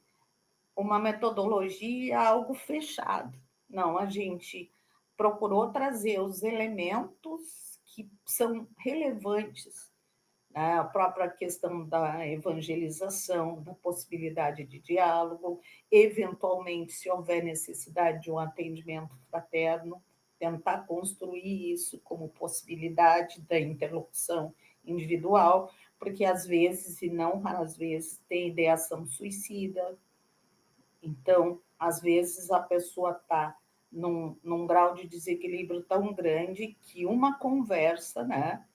uma metodologia, algo fechado. Não, a gente procurou trazer os elementos que são relevantes, né? A própria questão da evangelização, da possibilidade de diálogo, eventualmente, se houver necessidade de um atendimento fraterno, tentar construir isso como possibilidade da interlocução individual, porque às vezes, e não raras vezes, tem ideação suicida. Então, às vezes, a pessoa está num grau de desequilíbrio tão grande que uma conversa, né,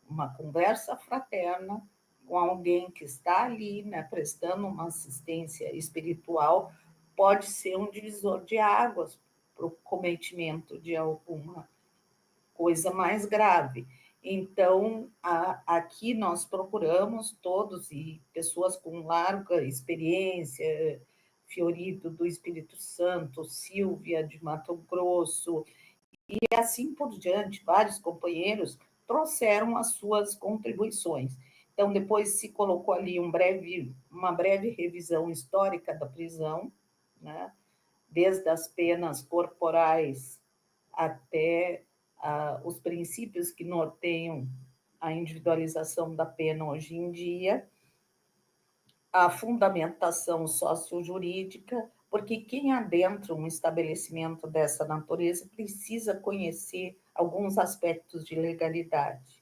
uma conversa fraterna com alguém que está ali, né, prestando uma assistência espiritual, pode ser um divisor de águas para o cometimento de alguma coisa mais grave. Então, aqui nós procuramos todos, e pessoas com larga experiência, Fiorito do Espírito Santo, Silvia de Mato Grosso, e assim por diante, vários companheiros trouxeram as suas contribuições. Então, depois se colocou ali uma breve revisão histórica da prisão, né? Desde as penas corporais até os princípios que norteiam a individualização da pena hoje em dia, a fundamentação sociojurídica, porque quem adentra um estabelecimento dessa natureza precisa conhecer alguns aspectos de legalidade.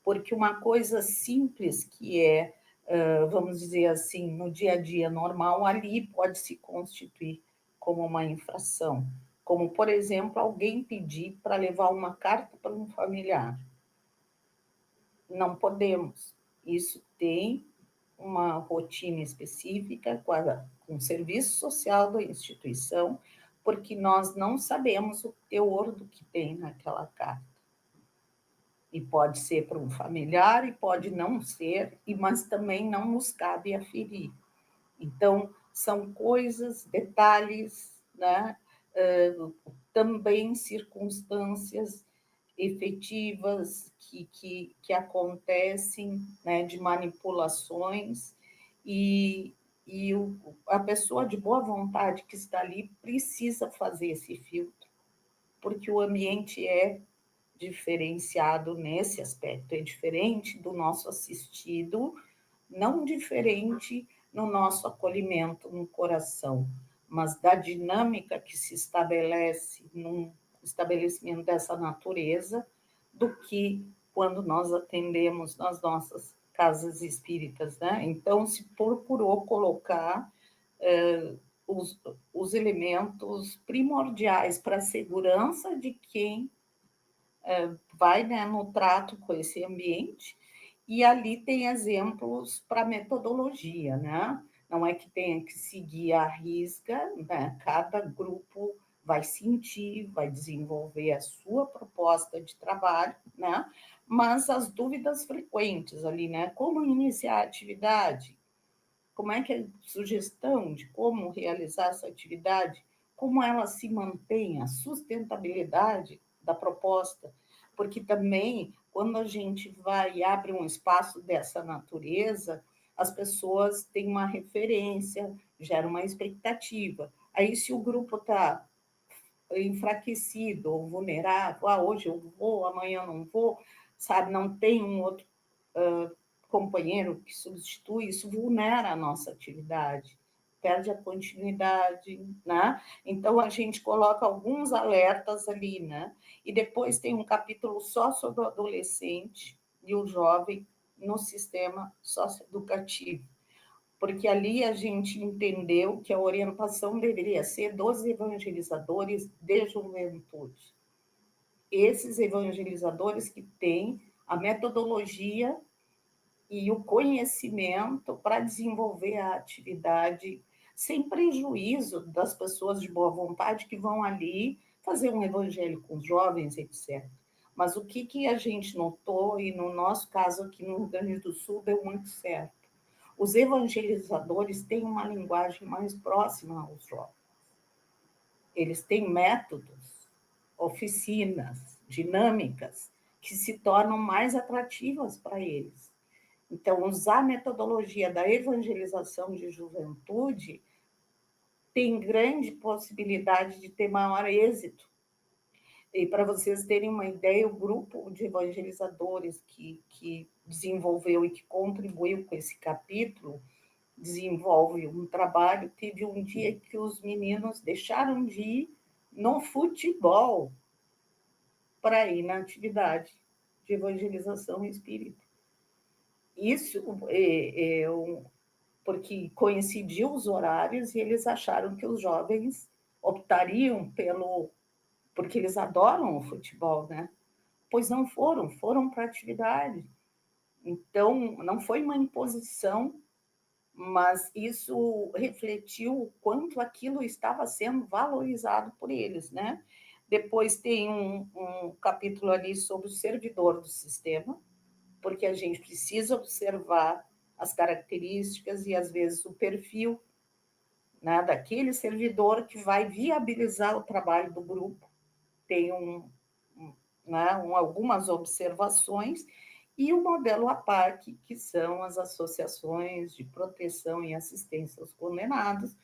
Porque uma coisa simples que é, vamos dizer assim, no dia a dia normal, ali pode se constituir como uma infração. Como, por exemplo, alguém pedir para levar uma carta para um familiar. Não podemos. Isso tem uma rotina específica com o serviço social da instituição, porque nós não sabemos o teor do que tem naquela carta. E pode ser para um familiar, e pode não ser, mas também não nos cabe aferir. Então, são coisas, detalhes, né? Também circunstâncias efetivas que acontecem, né, de manipulações, e a pessoa de boa vontade que está ali precisa fazer esse filtro, porque o ambiente é diferenciado nesse aspecto, é diferente do nosso assistido, não diferente no nosso acolhimento no coração, mas da dinâmica que se estabelece num estabelecimento dessa natureza, do que quando nós atendemos nas nossas casas espíritas, né? Então, se procurou colocar os elementos primordiais para a segurança de quem vai, né, no trato com esse ambiente, e ali tem exemplos para metodologia, né? Não é que tenha que seguir à risca, né? Cada grupo vai sentir, vai desenvolver a sua proposta de trabalho, né? Mas as dúvidas frequentes ali, né? Como iniciar a atividade? Como é que é a sugestão de como realizar essa atividade? como ela se mantém, a sustentabilidade da proposta, porque também, quando a gente vai e abre um espaço dessa natureza, as pessoas têm uma referência, gera uma expectativa. Aí, se o grupo está enfraquecido ou vulnerável, hoje eu vou, amanhã eu não vou, sabe, não tem um outro companheiro que substitui, isso vulnera a nossa atividade, perde a continuidade, né? Então, a gente coloca alguns alertas ali, né? E depois tem um capítulo só sobre o adolescente e o jovem no sistema socioeducativo, porque ali a gente entendeu que a orientação deveria ser dos evangelizadores de juventude. Esses evangelizadores que têm a metodologia e o conhecimento para desenvolver a atividade sem prejuízo das pessoas de boa vontade que vão ali fazer um evangelho com os jovens, etc. Mas o que a gente notou, e no nosso caso aqui no Rio Grande do Sul deu muito certo, os evangelizadores têm uma linguagem mais próxima aos jovens. Eles têm métodos, oficinas, dinâmicas, que se tornam mais atrativas para eles. Então, usar a metodologia da evangelização de juventude tem grande possibilidade de ter maior êxito. E para vocês terem uma ideia, o grupo de evangelizadores que desenvolveu e que contribuiu com esse capítulo desenvolve um trabalho. Teve um dia que os meninos deixaram de ir no futebol para ir na atividade de evangelização espírita. Isso porque coincidiu os horários e eles acharam que os jovens optariam porque eles adoram o futebol, né? Pois não foram para a atividade. Então, não foi uma imposição, mas isso refletiu o quanto aquilo estava sendo valorizado por eles, né? Depois tem um capítulo ali sobre o servidor do sistema, porque a gente precisa observar as características e, às vezes, o perfil, né, daquele servidor que vai viabilizar o trabalho do grupo. Tem algumas observações, e o modelo APAC, que são as associações de proteção e assistência aos condenados,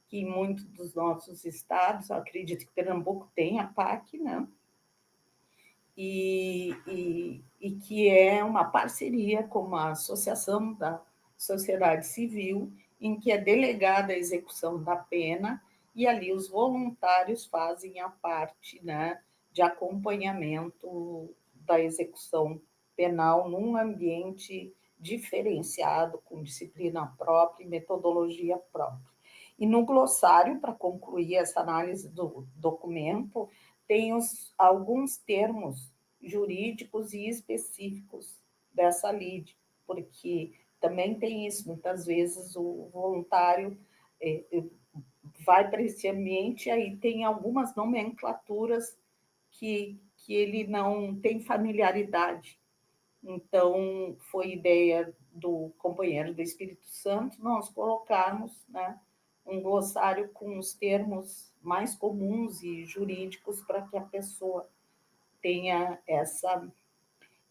que em muitos dos nossos estados, acredito que Pernambuco tem a APAC, né? E que é uma parceria com a Associação da Sociedade Civil, em que é delegada a execução da pena, e ali os voluntários fazem a parte, né, de acompanhamento da execução penal num ambiente diferenciado, com disciplina própria e metodologia própria. E no glossário, para concluir essa análise do documento, tem alguns termos jurídicos e específicos dessa lide, porque também tem isso, muitas vezes o voluntário vai para esse ambiente, aí tem algumas nomenclaturas que ele não tem familiaridade. Então, foi ideia do companheiro do Espírito Santo nós colocarmos, né, um glossário com os termos mais comuns e jurídicos para que a pessoa tenha essa.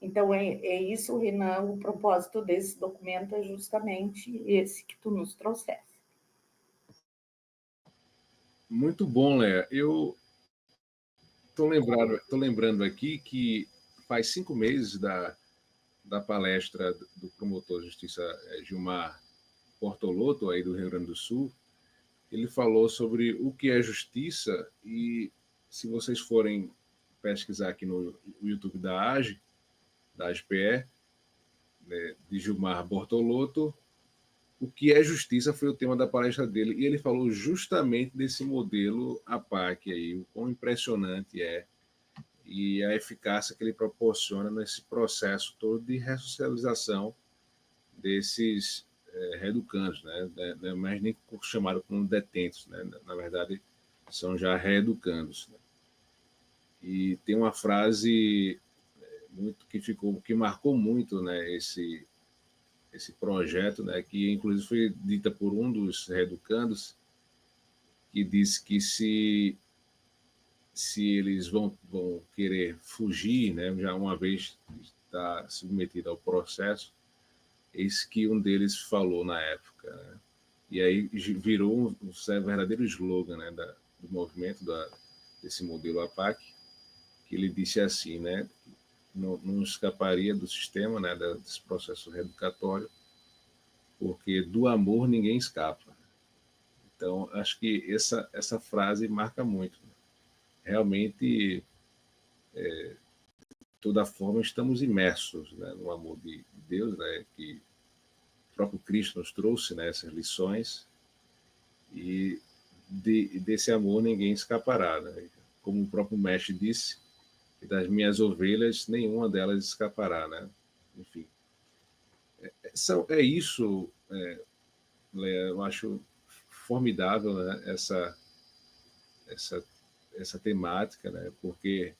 Então, é isso, Renan, o propósito desse documento é justamente esse que tu nos trouxeste. Muito bom, Léa. Eu estou lembrando aqui que faz 5 meses da palestra do promotor de justiça Gilmar Bortolotto, aí do Rio Grande do Sul. Ele falou sobre o que é justiça, e se vocês forem pesquisar aqui no YouTube da AGPE, né, de Gilmar Bortolotto, o que é justiça foi o tema da palestra dele, e ele falou justamente desse modelo APAC aí, o quão impressionante é e a eficácia que ele proporciona nesse processo todo de ressocialização desses reeducandos, né? Não é mais nem chamado como detentos, né? Na verdade, são já reeducandos. Né? E tem uma frase que marcou muito, né? Esse projeto, né? Que inclusive foi dita por um dos reeducandos, que diz que se eles vão querer fugir, né, já uma vez está submetido ao processo, eis que um deles falou na época, né? E aí virou um verdadeiro slogan, né, do movimento desse modelo APAC, que ele disse assim, né, não escaparia do sistema, né, desse processo reeducatório, porque do amor ninguém escapa. Então, acho que essa frase marca muito. Realmente, de toda forma, estamos imersos, né, no amor de Deus, né, que o próprio Cristo nos trouxe, né, essas lições, e desse amor ninguém escapará. Né? Como o próprio Mestre disse, que das minhas ovelhas nenhuma delas escapará. Né? Enfim, é isso, Léa, eu acho formidável, né, essa, essa temática, né, porque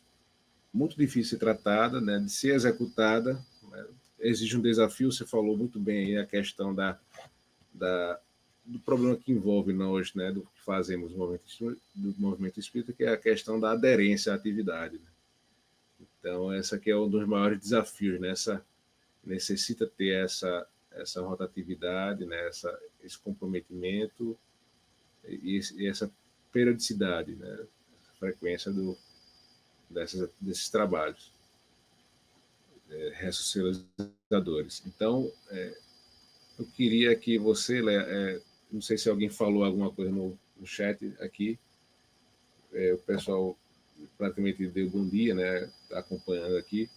muito difícil de ser tratada, né, de ser executada, né, exige um desafio. Você falou muito bem aí a questão da, do problema que envolve nós, né, do que fazemos do movimento espírita, que é a questão da aderência à atividade. Né? Então, essa aqui é um dos maiores desafios, né? Necessita ter essa rotatividade, né? Esse comprometimento e essa periodicidade, né? Essa frequência desses trabalhos ressocializadores. Então, eu queria que você, não sei se alguém falou alguma coisa no chat aqui, o pessoal praticamente deu bom dia, né? Está acompanhando aqui.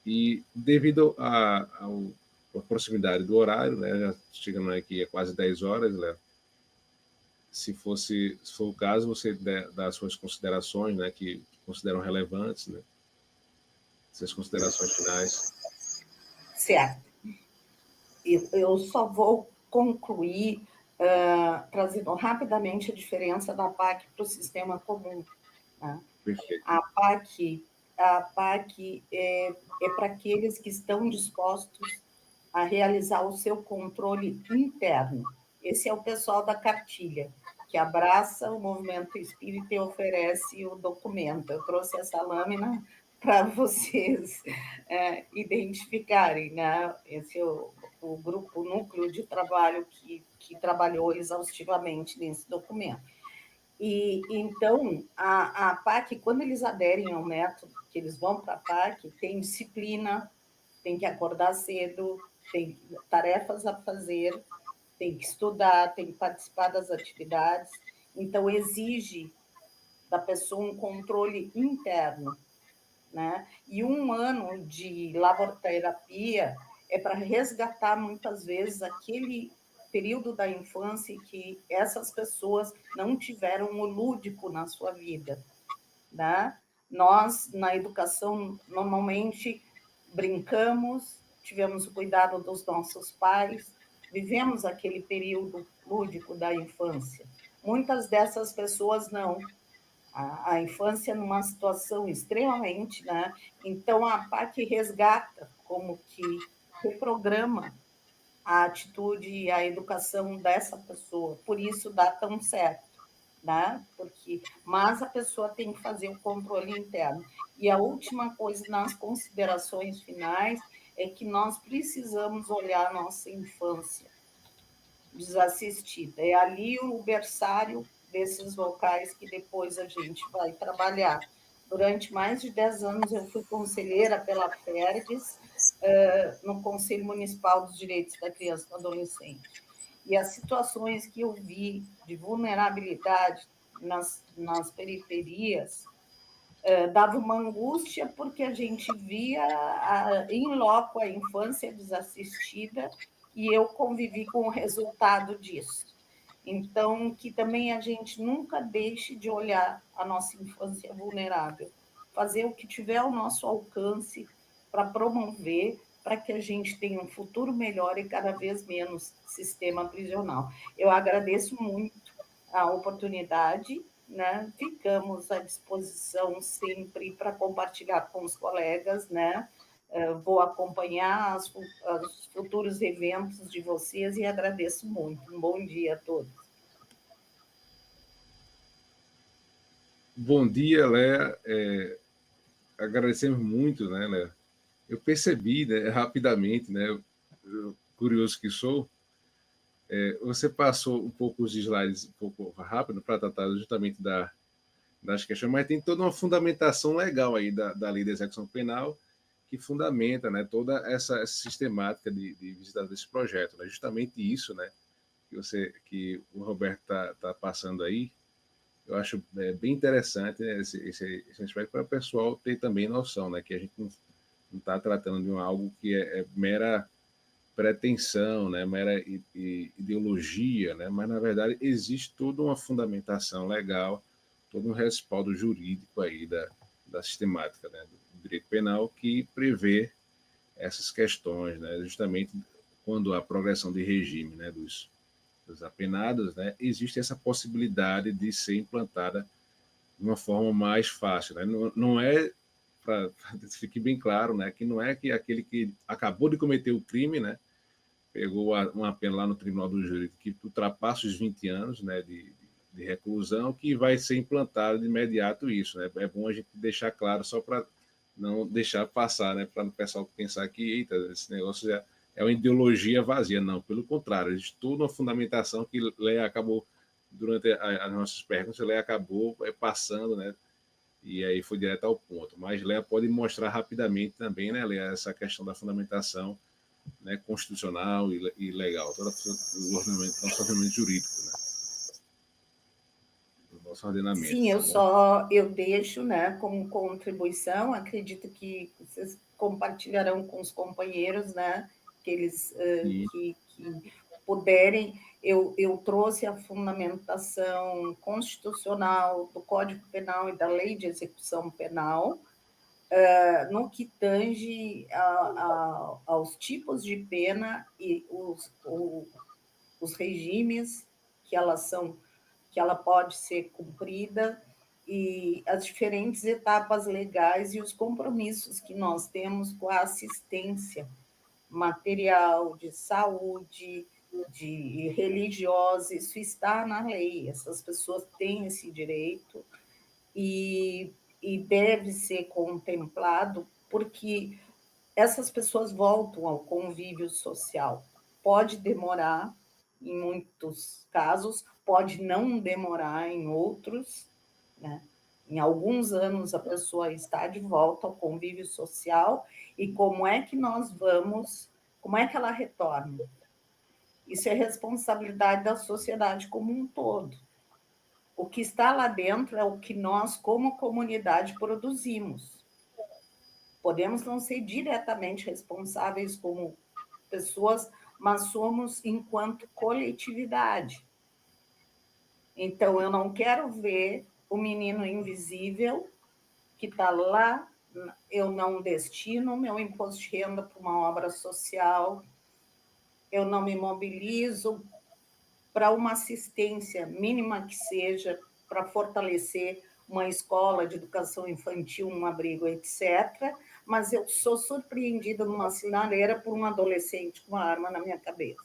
E devido à proximidade do horário, né? Já chegando aqui a quase 10 horas, Léo, se for o caso, você dá as suas considerações, né? Que consideram relevantes, né? Suas considerações finais. Certo. Eu só vou concluir trazendo rapidamente a diferença da PAC para o sistema comum. Né? Perfeito. A PAC é para aqueles que estão dispostos a realizar o seu controle interno. Esse é o pessoal da cartilha, que abraça o movimento espírita e oferece o documento. Eu trouxe essa lâmina para vocês identificarem, né? Esse é o grupo, o núcleo de trabalho que trabalhou exaustivamente nesse documento. E então, a PAC, quando eles aderem ao método, que eles vão para a PAC, tem disciplina, tem que acordar cedo, tem tarefas a fazer, tem que estudar, tem que participar das atividades. Então, exige da pessoa um controle interno. Né? E 1 ano de laborterapia é para resgatar, muitas vezes, aquele período da infância que essas pessoas não tiveram o lúdico na sua vida. Né? Nós, na educação, normalmente brincamos, tivemos o cuidado dos nossos pais, vivemos aquele período lúdico da infância. Muitas dessas pessoas não. A infância numa situação extremamente, né? Então, a PAC resgata, como que reprograma a atitude e a educação dessa pessoa. Por isso dá tão certo, né? Mas a pessoa tem que fazer o controle interno. E a última coisa, nas considerações finais, é que nós precisamos olhar a nossa infância desassistida. É ali o berçário desses locais que depois a gente vai trabalhar. Durante mais de 10 anos, eu fui conselheira pela FERGS, no Conselho Municipal dos Direitos da Criança e do Adolescente. E as situações que eu vi de vulnerabilidade nas periferias dava uma angústia, porque a gente via em loco a infância desassistida e eu convivi com o resultado disso. Então, que também a gente nunca deixe de olhar a nossa infância vulnerável, fazer o que tiver ao nosso alcance para promover, para que a gente tenha um futuro melhor e cada vez menos sistema prisional. Eu agradeço muito a oportunidade, né? Ficamos à disposição sempre para compartilhar com os colegas, né? Vou acompanhar os futuros eventos de vocês e agradeço muito. Um bom dia a todos. Bom dia, Léa. Agradecemos muito, né, Léa? Eu percebi, né, rapidamente, né, curioso que sou, você passou um pouco os slides um pouco rápido para tratar justamente das questões, mas tem toda uma fundamentação legal aí da lei da execução penal que fundamenta, né, toda essa sistemática de visita desse projeto. Né? Justamente isso, né, que o Roberto tá passando aí, eu acho bem interessante, né, esse aspecto para o pessoal ter também noção, né, que a gente não está tratando de algo que é mera pretensão, né, mera ideologia, né, mas na verdade existe toda uma fundamentação legal, todo um respaldo jurídico aí da sistemática, né, do direito penal que prevê essas questões, né, justamente quando há progressão de regime, né, dos apenados, né, existe essa possibilidade de ser implantada de uma forma mais fácil, né, não é para que fique bem claro, né, que não é que aquele que acabou de cometer o crime, né, pegou uma pena lá no Tribunal do Júri que ultrapassa os 20 anos, né, de reclusão, que vai ser implantado de imediato isso, né? É bom a gente deixar claro só para não deixar passar, né, para o pessoal pensar que eita, esse negócio já é uma ideologia vazia, não, pelo contrário, existe toda uma fundamentação que Leia acabou durante as nossas perguntas, Leia acabou passando, né, e aí foi direto ao ponto. Mas Leia pode mostrar rapidamente também, né, Leia, essa questão da fundamentação, né, constitucional e legal, todo o nosso ordenamento jurídico, né, o nosso ordenamento, Sim, tá bom? eu deixo, né, como contribuição, acredito que vocês compartilharão com os companheiros, né, que eles E, que puderem. Eu trouxe a fundamentação constitucional do Código Penal e da Lei de Execução Penal, no que tange aos tipos de pena e os regimes que elas são, que ela pode ser cumprida, e as diferentes etapas legais e os compromissos que nós temos com a assistência material, de saúde, de religiosa. Isso está na lei, essas pessoas têm esse direito, e, e deve ser contemplado, porque essas pessoas voltam ao convívio social. Pode demorar, em muitos casos, pode não demorar em outros, né? Em alguns anos a pessoa está de volta ao convívio social, e como é que nós vamos, como é que ela retorna? Isso é responsabilidade da sociedade como um todo. O que está lá dentro é o que nós, como comunidade, produzimos. Podemos não ser diretamente responsáveis como pessoas, mas somos enquanto coletividade. Então, eu não quero ver o menino invisível que está lá, eu não destino meu imposto de renda para uma obra social, eu não me mobilizo para uma assistência mínima que seja, para fortalecer uma escola de educação infantil, um abrigo, etc., mas eu sou surpreendida numa sinaleira por um adolescente com uma arma na minha cabeça.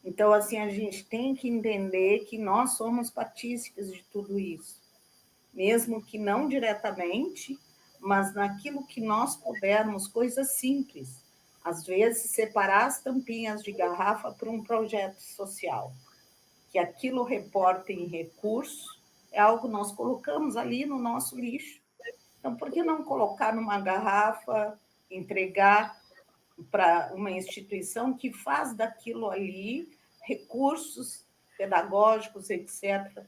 Então, assim, a gente tem que entender que nós somos partícipes de tudo isso, mesmo que não diretamente, mas naquilo que nós pudermos, coisas simples. Às vezes, separar as tampinhas de garrafa para um projeto social, que aquilo reporta em recurso, é algo que nós colocamos ali no nosso lixo. Então, por que não colocar numa garrafa, entregar para uma instituição que faz daquilo ali recursos pedagógicos, etc.,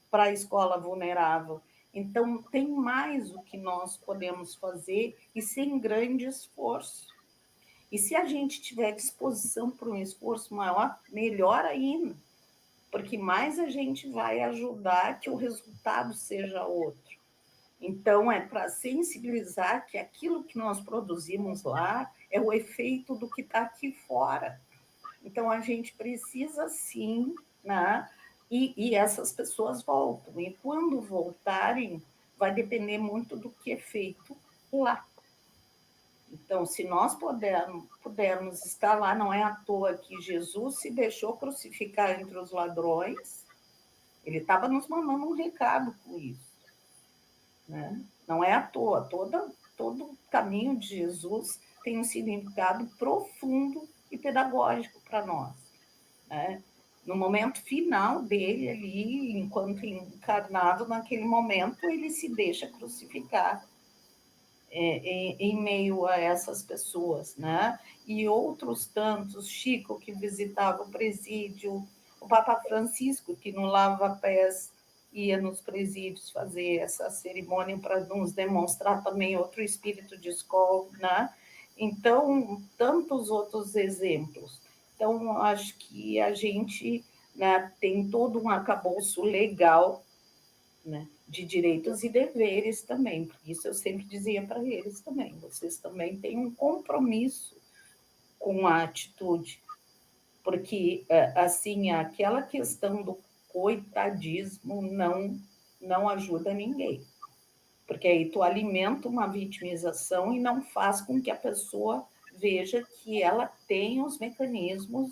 para a escola vulnerável? Então, tem mais o que nós podemos fazer e sem grande esforço. E se a gente tiver disposição para um esforço maior, melhor ainda, porque mais a gente vai ajudar que o resultado seja outro. Então, é para sensibilizar que aquilo que nós produzimos lá é o efeito do que está aqui fora. Então, a gente precisa, sim, né? E essas pessoas voltam. E quando voltarem, vai depender muito do que é feito lá. Então, se nós pudermos estar lá, não é à toa que Jesus se deixou crucificar entre os ladrões, ele estava nos mandando um recado com isso. né? Não é à toa, todo caminho de Jesus tem um significado profundo e pedagógico para nós, né? No momento final dele ali, enquanto encarnado, naquele momento, ele se deixa crucificar em meio a essas pessoas, né? E outros tantos, Chico, que visitava o presídio, o Papa Francisco, que no Lava Pés ia nos presídios fazer essa cerimônia para nos demonstrar também outro espírito de escola, né? Então, tantos outros exemplos. Então, acho que a gente, né, tem todo um arcabouço legal, né, de direitos e deveres também, porque isso eu sempre dizia para eles também, vocês também têm um compromisso com a atitude, porque, assim, aquela questão do coitadismo não ajuda ninguém, porque aí tu alimenta uma vitimização e não faz com que a pessoa veja que ela tem os mecanismos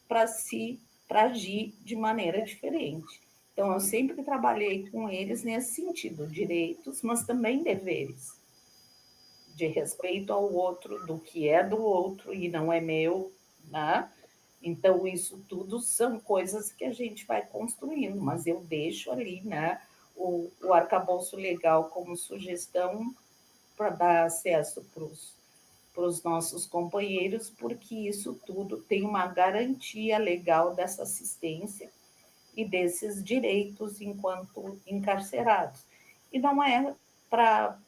para agir de maneira diferente. Então, eu sempre trabalhei com eles nesse sentido, direitos, mas também deveres, de respeito ao outro, do que é do outro e não é meu, né? Então, isso tudo são coisas que a gente vai construindo, mas eu deixo ali, né, o arcabouço legal como sugestão para dar acesso para os nossos companheiros, porque isso tudo tem uma garantia legal dessa assistência e desses direitos enquanto encarcerados. E não é para,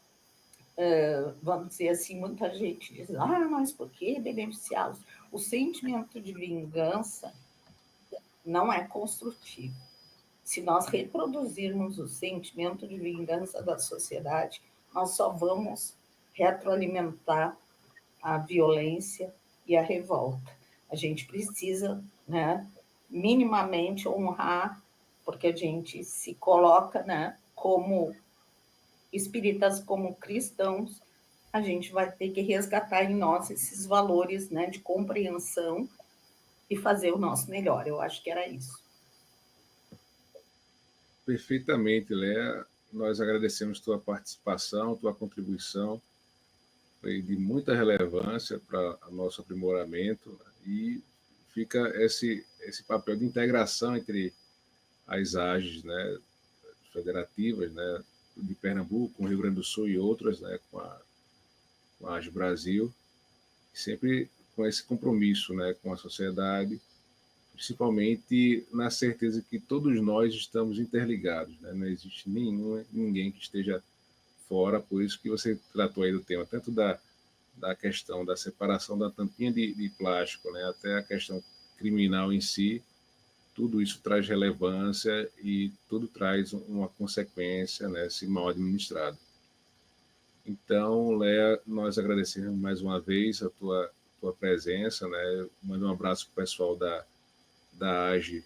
vamos dizer assim, muita gente diz, mas por que beneficiá-los? O sentimento de vingança não é construtivo. Se nós reproduzirmos o sentimento de vingança da sociedade, nós só vamos retroalimentar a violência e a revolta. A gente precisa, né, minimamente honrar, porque a gente se coloca, né, como espíritas, como cristãos, a gente vai ter que resgatar em nós esses valores, né, de compreensão e fazer o nosso melhor. Eu acho que era isso. Perfeitamente, Léa. Nós agradecemos tua participação, tua contribuição, foi de muita relevância para o nosso aprimoramento, né? E fica esse papel de integração entre as AGES, né, federativas, né, de Pernambuco, com o Rio Grande do Sul e outras, né, com a AGE Brasil, sempre com esse compromisso, né, com a sociedade, principalmente na certeza que todos nós estamos interligados, né? Não existe ninguém que esteja fora, por isso que você tratou aí do tema, tanto da questão da separação da tampinha de plástico, né, até a questão criminal em si, tudo isso traz relevância e tudo traz uma consequência, né, se mal administrado. Então, Léa, nós agradecemos mais uma vez a tua presença, né, mando um abraço para o pessoal da AGE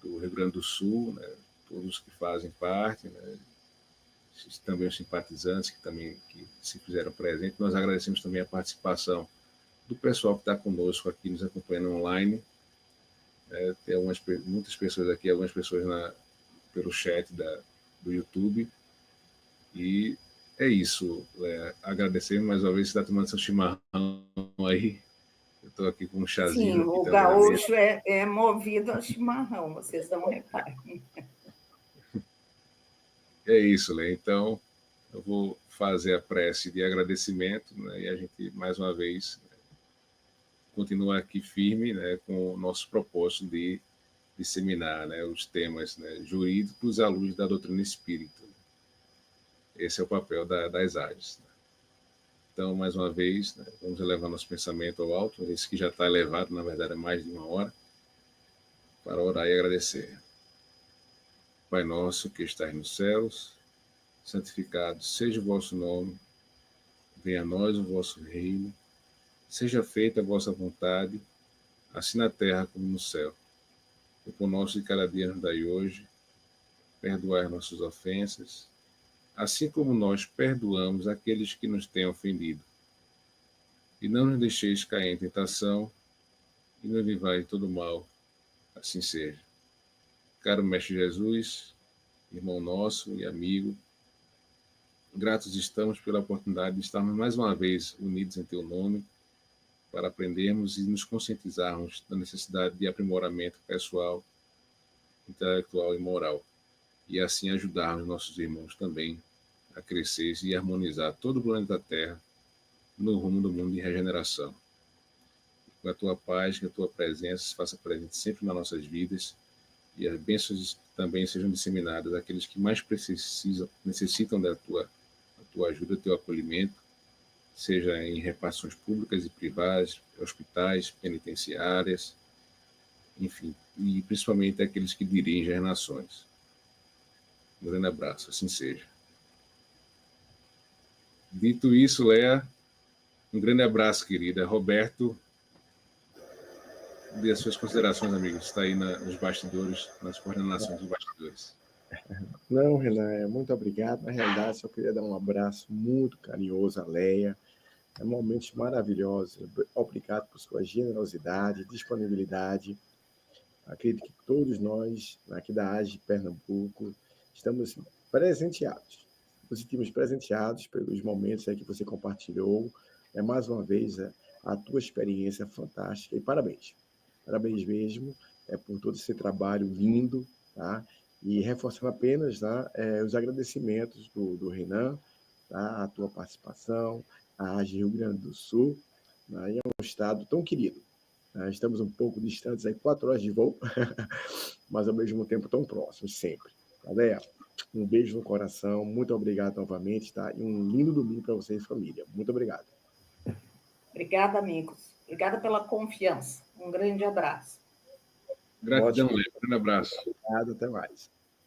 do Rio Grande do Sul, né, todos que fazem parte, né, também os simpatizantes que se fizeram presentes. Nós agradecemos também a participação do pessoal que está conosco aqui, nos acompanhando online. Tem muitas pessoas aqui, algumas pessoas pelo chat do YouTube. E é isso. Agradecer mais uma vez, você está tomando seu chimarrão aí. Eu estou aqui com um chazinho Sim, aqui o também na mesa. gaúcho é movido a chimarrão, vocês não reparam. É isso, Lê. Então, eu vou fazer a prece de agradecimento, né, e a gente, mais uma vez, continua aqui firme, né, com o nosso propósito de disseminar, né, os temas, né, jurídicos à luz da doutrina espírita. Esse é o papel das AGES. Né? Então, mais uma vez, né, vamos elevar nosso pensamento ao alto, esse que já está elevado, na verdade, é mais de uma hora, para orar e agradecer. Pai nosso que estás nos céus, santificado seja o vosso nome, venha a nós o vosso reino, seja feita a vossa vontade, assim na terra como no céu. O pão nosso de cada dia nos dai hoje, perdoai nossas ofensas, assim como nós perdoamos aqueles que nos têm ofendido. E não nos deixeis cair em tentação, e nos livrai de todo mal, assim seja. Caro Mestre Jesus, irmão nosso e amigo, Gratos estamos pela oportunidade de estarmos mais uma vez unidos em Teu nome, para aprendermos e nos conscientizarmos da necessidade de aprimoramento pessoal, intelectual e moral, e assim ajudarmos nossos irmãos também a crescer e harmonizar todo o planeta Terra no rumo do mundo de regeneração. Com a Tua paz, que a Tua presença se faça presente sempre nas nossas vidas, e as bênçãos também sejam disseminadas àqueles que mais necessitam da tua ajuda, do teu acolhimento, seja em repartições públicas e privadas, hospitais, penitenciárias, enfim, e principalmente aqueles que dirigem as nações. Um grande abraço, assim seja. Dito isso, Léa, um grande abraço, querida. Roberto, dê as suas considerações, amigos. Está aí nos bastidores, nas coordenações dos bastidores. Não, Renan, muito obrigado. Na realidade, só queria dar um abraço muito carinhoso à Leia. É momentos maravilhosos. Obrigado por sua generosidade, disponibilidade. Acredito que todos nós, aqui da AGE Pernambuco, estamos presenteados. Nos sentimos presenteados pelos momentos aí que você compartilhou. Mais uma vez, a tua experiência fantástica. E parabéns. Parabéns mesmo por todo esse trabalho lindo, tá? E reforçando apenas, tá, os agradecimentos do Renan, tá, a tua participação, a AGE Rio Grande do Sul, né, e é um estado tão querido. Estamos um pouco distantes, aí 4 horas de voo, mas ao mesmo tempo tão próximos, sempre. Galera, um beijo no coração, muito obrigado novamente, tá? E um lindo domingo para você e família. Muito obrigado. Obrigada, amigos. Obrigada pela confiança. Um grande abraço. Gratidão, Léo. Um grande abraço. Obrigado, até mais.